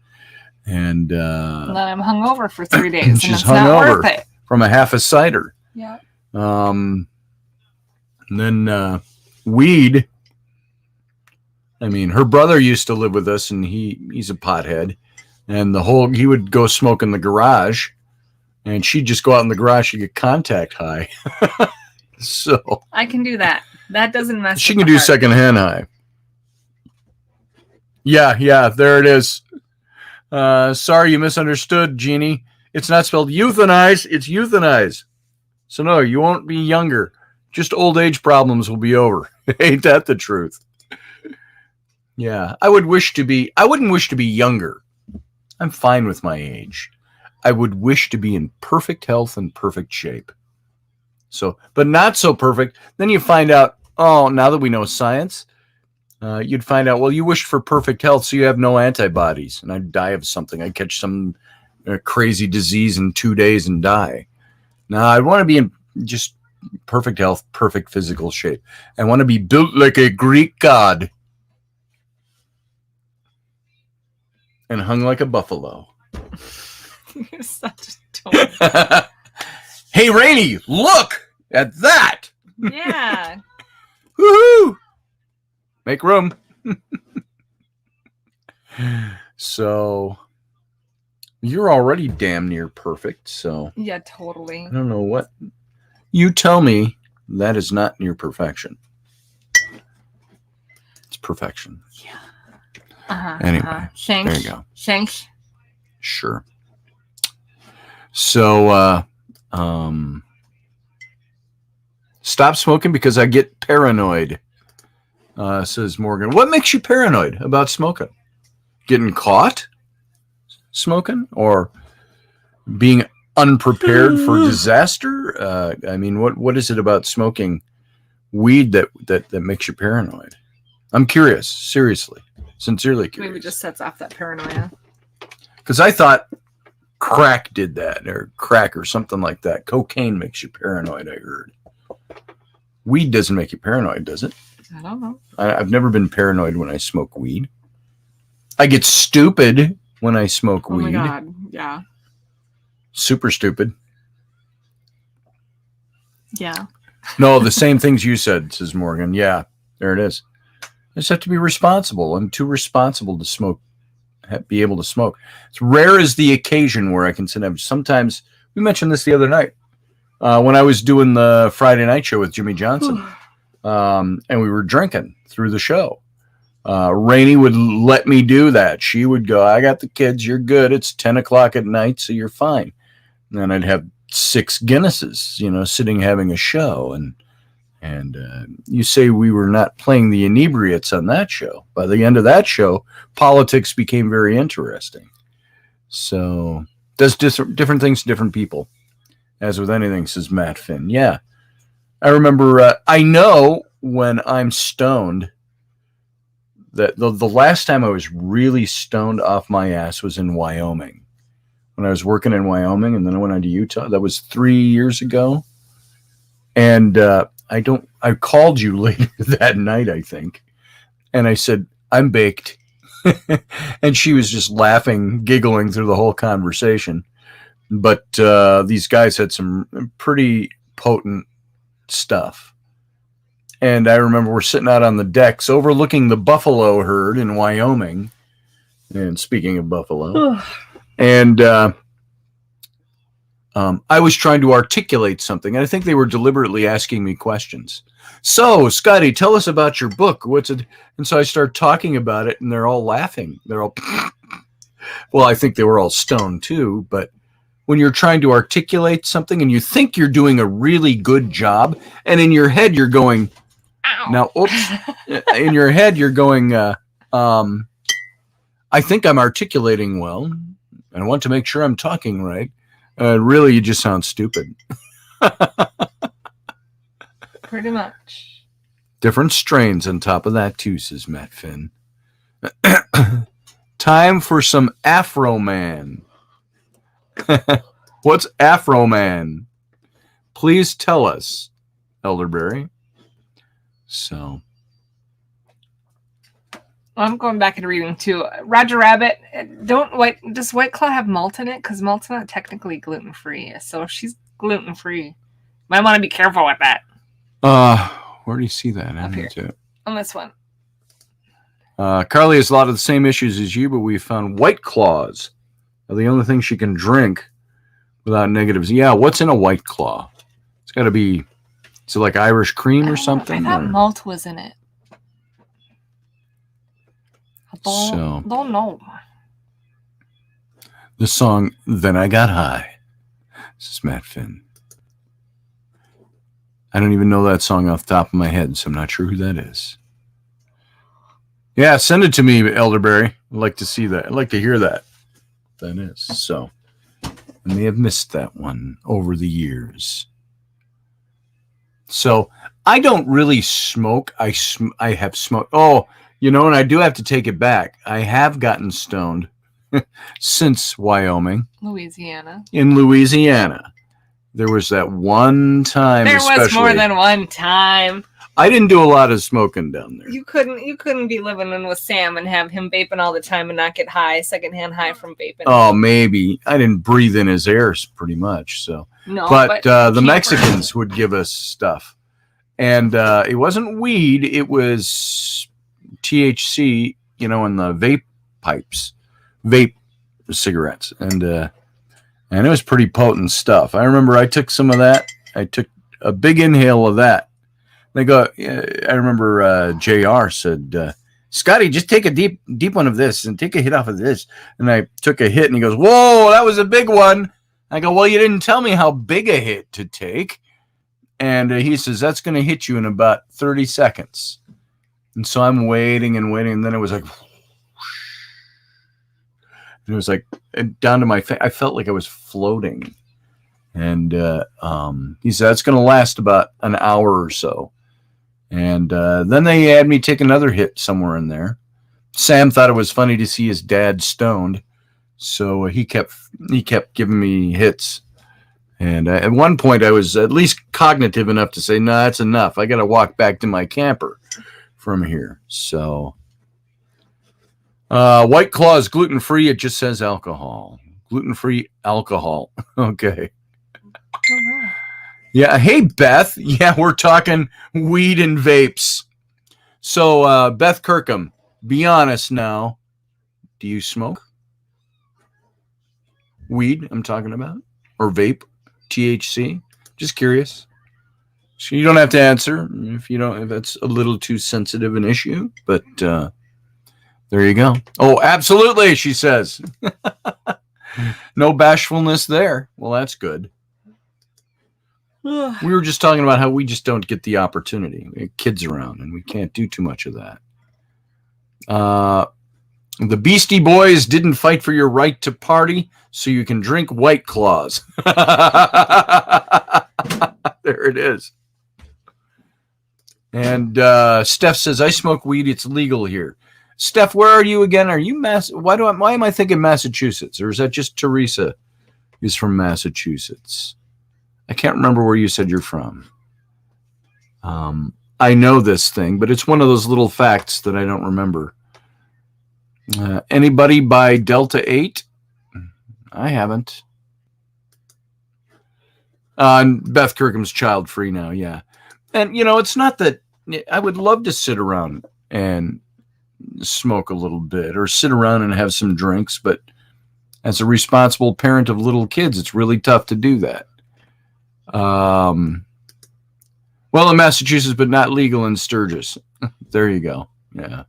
And then I'm hungover for 3 days, and she's it's not worth hungover it. from a half a cider. Yeah. And then weed. I mean, her brother used to live with us, and he's a pothead, and he would go smoke in the garage, and she'd just go out in the garage to get contact high. So I can do that. That doesn't mess. She with can the do heart. secondhand high. Yeah, there it is. Sorry, you misunderstood, Jeannie. It's not spelled euthanize, it's euthanize. So no, you won't be younger. Just old age problems will be over. Ain't that the truth? Yeah, I wouldn't wish to be younger. I'm fine with my age. I would wish to be in perfect health and perfect shape. So, but not so perfect. Then you find out, now that we know science, you'd find out, well, you wished for perfect health, so you have no antibodies. And I'd die of something. I'd catch some crazy disease in 2 days and die. Now, I want to be in just perfect health, perfect physical shape. I want to be built like a Greek god and hung like a buffalo. You're such a total. Hey, Raini, look at that. Yeah. Woohoo! Make room. So you're already damn near perfect. So Yeah, totally. I don't know what you tell me. That is not near perfection. It's perfection. Yeah. Anyway, Thanks. there you go. Thanks. Sure. So stop smoking because I get paranoid, says Morgan. What makes you paranoid about smoking? Getting caught smoking or being unprepared for disaster? I mean, what is it about smoking weed that makes you paranoid? I'm curious, seriously, sincerely curious. Maybe just sets off that paranoia. Because I thought crack did that, or crack or something like that. Cocaine makes you paranoid, I heard. Weed doesn't make you paranoid, does it? I don't know. I've never been paranoid when I smoke weed. I get stupid when I smoke weed. Oh my God, yeah. Super stupid. Yeah. No, the same things you said, says Morgan. Yeah, there it is. I just have to be responsible. I'm too responsible to smoke, be able to smoke. It's rare as the occasion where I can sit down. Sometimes, we mentioned this the other night, when I was doing the Friday night show with Jimmy Johnson, and we were drinking through the show. Rainey would let me do that. She would go, I got the kids, you're good. It's 10 o'clock at night, so you're fine. And then I'd have 6 Guinnesses, sitting having a show. And you say we were not playing the inebriates on that show. By the end of that show, politics became very interesting. So, does different things to different people. As with anything, says Matt Finn. Yeah. I remember, I know when I'm stoned, that the last time I was really stoned off my ass was in Wyoming. When I was working in Wyoming, and then I went on to Utah. That was 3 years ago. And I called you later that night, I think. And I said, I'm baked. And she was just laughing, giggling through the whole conversation. But these guys had some pretty potent stuff. And I remember we're sitting out on the decks overlooking the buffalo herd in Wyoming. And speaking of buffalo, and I was trying to articulate something, and I think they were deliberately asking me questions. So, Scotty, tell us about your book. What's it? And so I start talking about it, and they're all laughing. They're all, well, I think they were all stoned too, but when you're trying to articulate something and you think you're doing a really good job, and in your head you're going, ow. Now, oops, in your head you're going, I think I'm articulating well, and I want to make sure I'm talking right. Really, you just sound stupid. Pretty much. Different strains on top of that too, says Matt Finn. Time for some Afro Man. What's Afro Man? Please tell us, Elderberry. So I'm going back and reading too. Roger Rabbit, does White Claw have malt in it? Because malt's not technically gluten-free. So if she's gluten-free, might want to be careful with that. Where do you see that? Up here. On this one. Carly has a lot of the same issues as you, but we found White Claws are the only thing she can drink without negatives. Yeah, what's in a White Claw? It's got to be, is it like Irish cream or something? I thought malt was in it. I don't know. The song, Then I Got High. This is Matt Finn. I don't even know that song off the top of my head, so I'm not sure who that is. Yeah, send it to me, Elderberry. I'd like to see that. I'd like to hear that. That is. So, I may have missed that one over the years. So, I don't really smoke. I have smoked. Oh, you know, and I do have to take it back. I have gotten stoned since Wyoming. Louisiana. In Louisiana. There was that one time. There was more than one time. I didn't do a lot of smoking down there. You couldn't be living in with Sam and have him vaping all the time and not get high, secondhand high from vaping. Oh, maybe. I didn't breathe in his air pretty much. So, no, but the Mexicans would give us stuff, and it wasn't weed. It was THC, you know, in the vape cigarettes, and it was pretty potent stuff. I remember I took some of that. I took a big inhale of that. I remember JR said, Scotty, just take a deep one of this and take a hit off of this. And I took a hit and he goes, whoa, that was a big one. I go, well, you didn't tell me how big a hit to take. And he says, that's going to hit you in about 30 seconds. And so I'm waiting and waiting. And then it was like, and it was like down to my face. I felt like I was floating. And he said, that's going to last about an hour or so. And then they had me take another hit somewhere in there. Sam thought it was funny to see his dad stoned. So he kept giving me hits. And at one point I was at least cognitive enough to say, no, that's enough. I got to walk back to my camper from here. So White Claw is gluten-free. It just says alcohol. Gluten-free alcohol. Okay. Yeah. Hey, Beth. Yeah, we're talking weed and vapes. So, Beth Kirkham, be honest now. Do you smoke? Weed, I'm talking about. Or vape, THC. Just curious. So you don't have to answer if it's a little too sensitive an issue. But there you go. Oh, absolutely, she says. No bashfulness there. Well, that's good. We were just talking about how we just don't get the opportunity. We have kids around, and we can't do too much of that. The Beastie Boys didn't fight for your right to party, so you can drink White Claws. There it is. And Steph says, I smoke weed. It's legal here. Steph, where are you again? Are you why am I thinking Massachusetts? Or is that just Teresa is from Massachusetts? I can't remember where you said you're from. I know this thing, but it's one of those little facts that I don't remember. Anybody by Delta 8? I haven't. Beth Kirkham's child-free now, yeah. And, it's not that I would love to sit around and smoke a little bit or sit around and have some drinks, but as a responsible parent of little kids, it's really tough to do that. Well, in Massachusetts, but not legal in Sturgis. There you go. Yeah.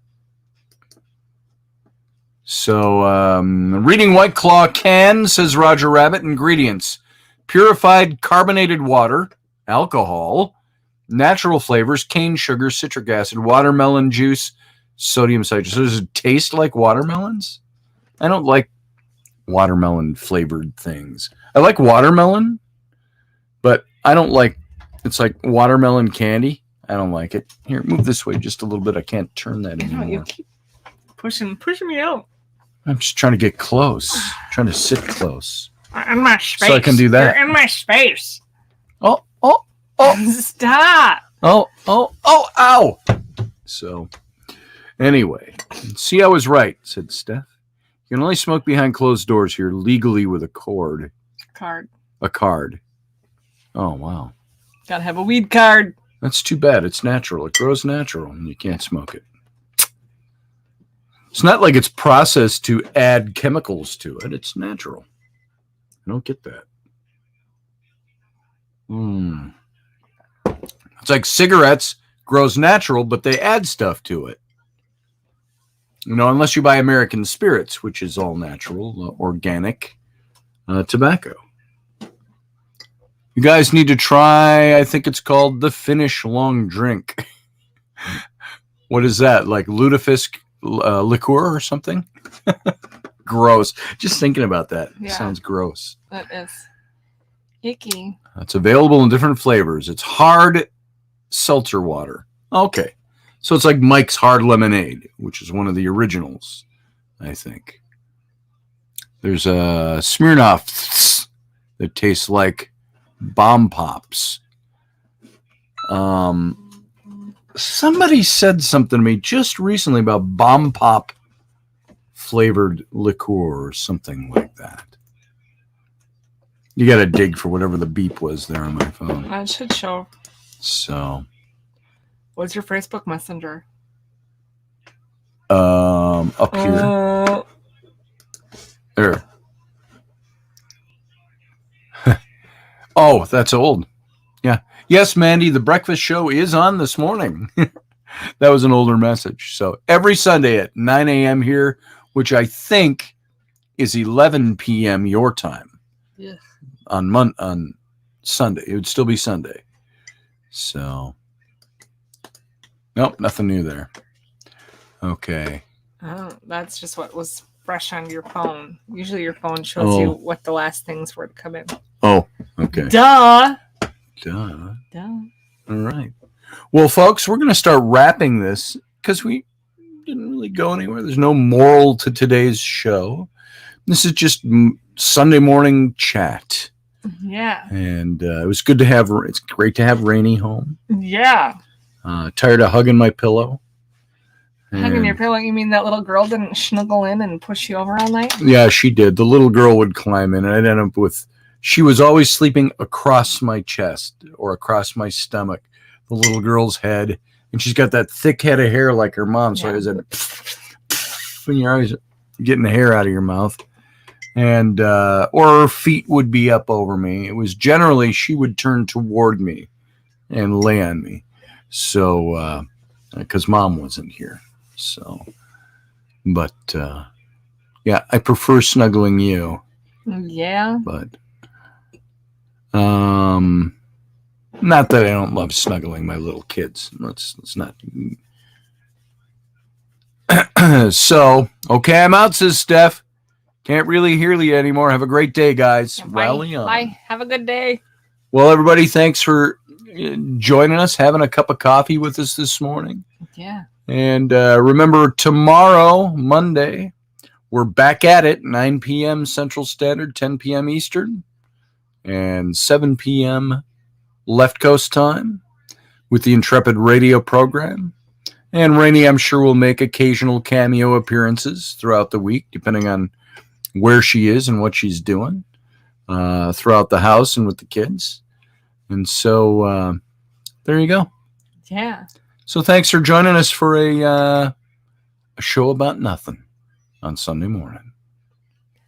So, reading White Claw can, says Roger Rabbit, ingredients: purified carbonated water, alcohol, natural flavors, cane sugar, citric acid, watermelon juice, sodium citrate. So does it taste like watermelons? I don't like watermelon flavored things. I like watermelon, but I don't like, it's like watermelon candy. I don't like it. Here, move this way just a little bit. I can't turn that anymore. You keep pushing me out. I'm just trying to get close. Trying to sit close. In my space. So I can do that. You're in my space. Oh, Oh, oh, Stop. oh, ow. So, anyway, see, I was right, said Steph. You can only smoke behind closed doors here legally with a cord. Card. A card. Oh, wow. Gotta have a weed card. That's too bad. It's natural. It grows natural, and you can't smoke it. It's not like it's processed to add chemicals to it. It's natural. I don't get that. It's like cigarettes grows natural, but they add stuff to it. Unless you buy American Spirits, which is all natural, organic tobacco. You guys need to try, I think it's called the Finnish Long Drink. What is that? Like lutefisk liqueur or something? Gross. Just thinking about that. Yeah. Sounds gross. That is icky. It's available in different flavors. It's hard seltzer water. Okay. So it's like Mike's Hard Lemonade, which is one of the originals, I think. There's a Smirnoff that tastes like bomb pops. Somebody said something to me just recently about bomb pop flavored liqueur or something like that. You got to dig for whatever the beep was there on my phone. That should show. So, what's your Facebook Messenger? Up here. There. Oh, that's old. Yeah. Yes, Mandy, the breakfast show is on this morning. That was an older message. So every Sunday at 9 a.m. here, which I think is 11 p.m. your time. Yeah. On Sunday. It would still be Sunday. So, nope, nothing new there. Okay. Oh, that's just what was fresh on your phone. Usually your phone shows you what the last things were to come in. Oh, okay. Duh. All right. Well, folks, we're going to start wrapping this because we didn't really go anywhere. There's no moral to today's show. This is just Sunday morning chat. Yeah. And it was good to have, it's great to have Raini home. Yeah. Tired of hugging my pillow. Hugging your pillow? You mean that little girl didn't snuggle in and push you over all night? Yeah, she did. The little girl would climb in, and I'd end up with, she was always sleeping across my chest or across my stomach, the little girl's head. And she's got that thick head of hair like her mom. So I was at, when you're always getting the hair out of your mouth. And, or her feet would be up over me. It was generally, she would turn toward me and lay on me. So, because mom wasn't here. So, but, yeah, I prefer snuggling you. Yeah. But, not that I don't love snuggling my little kids. Let's not. So, okay, I'm out, says Steph. Can't really hear you anymore. Have a great day, guys. Bye. Rally on. Bye. Have a good day. Well, everybody, thanks for joining us, having a cup of coffee with us this morning. Yeah. And remember, tomorrow, Monday, we're back at it, 9 p.m. Central Standard, 10 p.m. Eastern, and 7 p.m. Left Coast time with the Intrepid radio program. And Raini, I'm sure, will make occasional cameo appearances throughout the week, depending on where she is and what she's doing throughout the house and with the kids. And so there you go. Yeah. So thanks for joining us for a show about nothing on Sunday morning.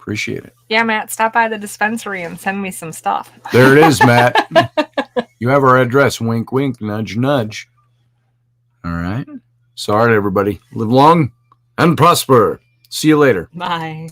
Appreciate it. Yeah, Matt, stop by the dispensary and send me some stuff. There it is, Matt. You have our address. Wink, wink, nudge, nudge. All right. So, all right, everybody. Live long and prosper. See you later. Bye.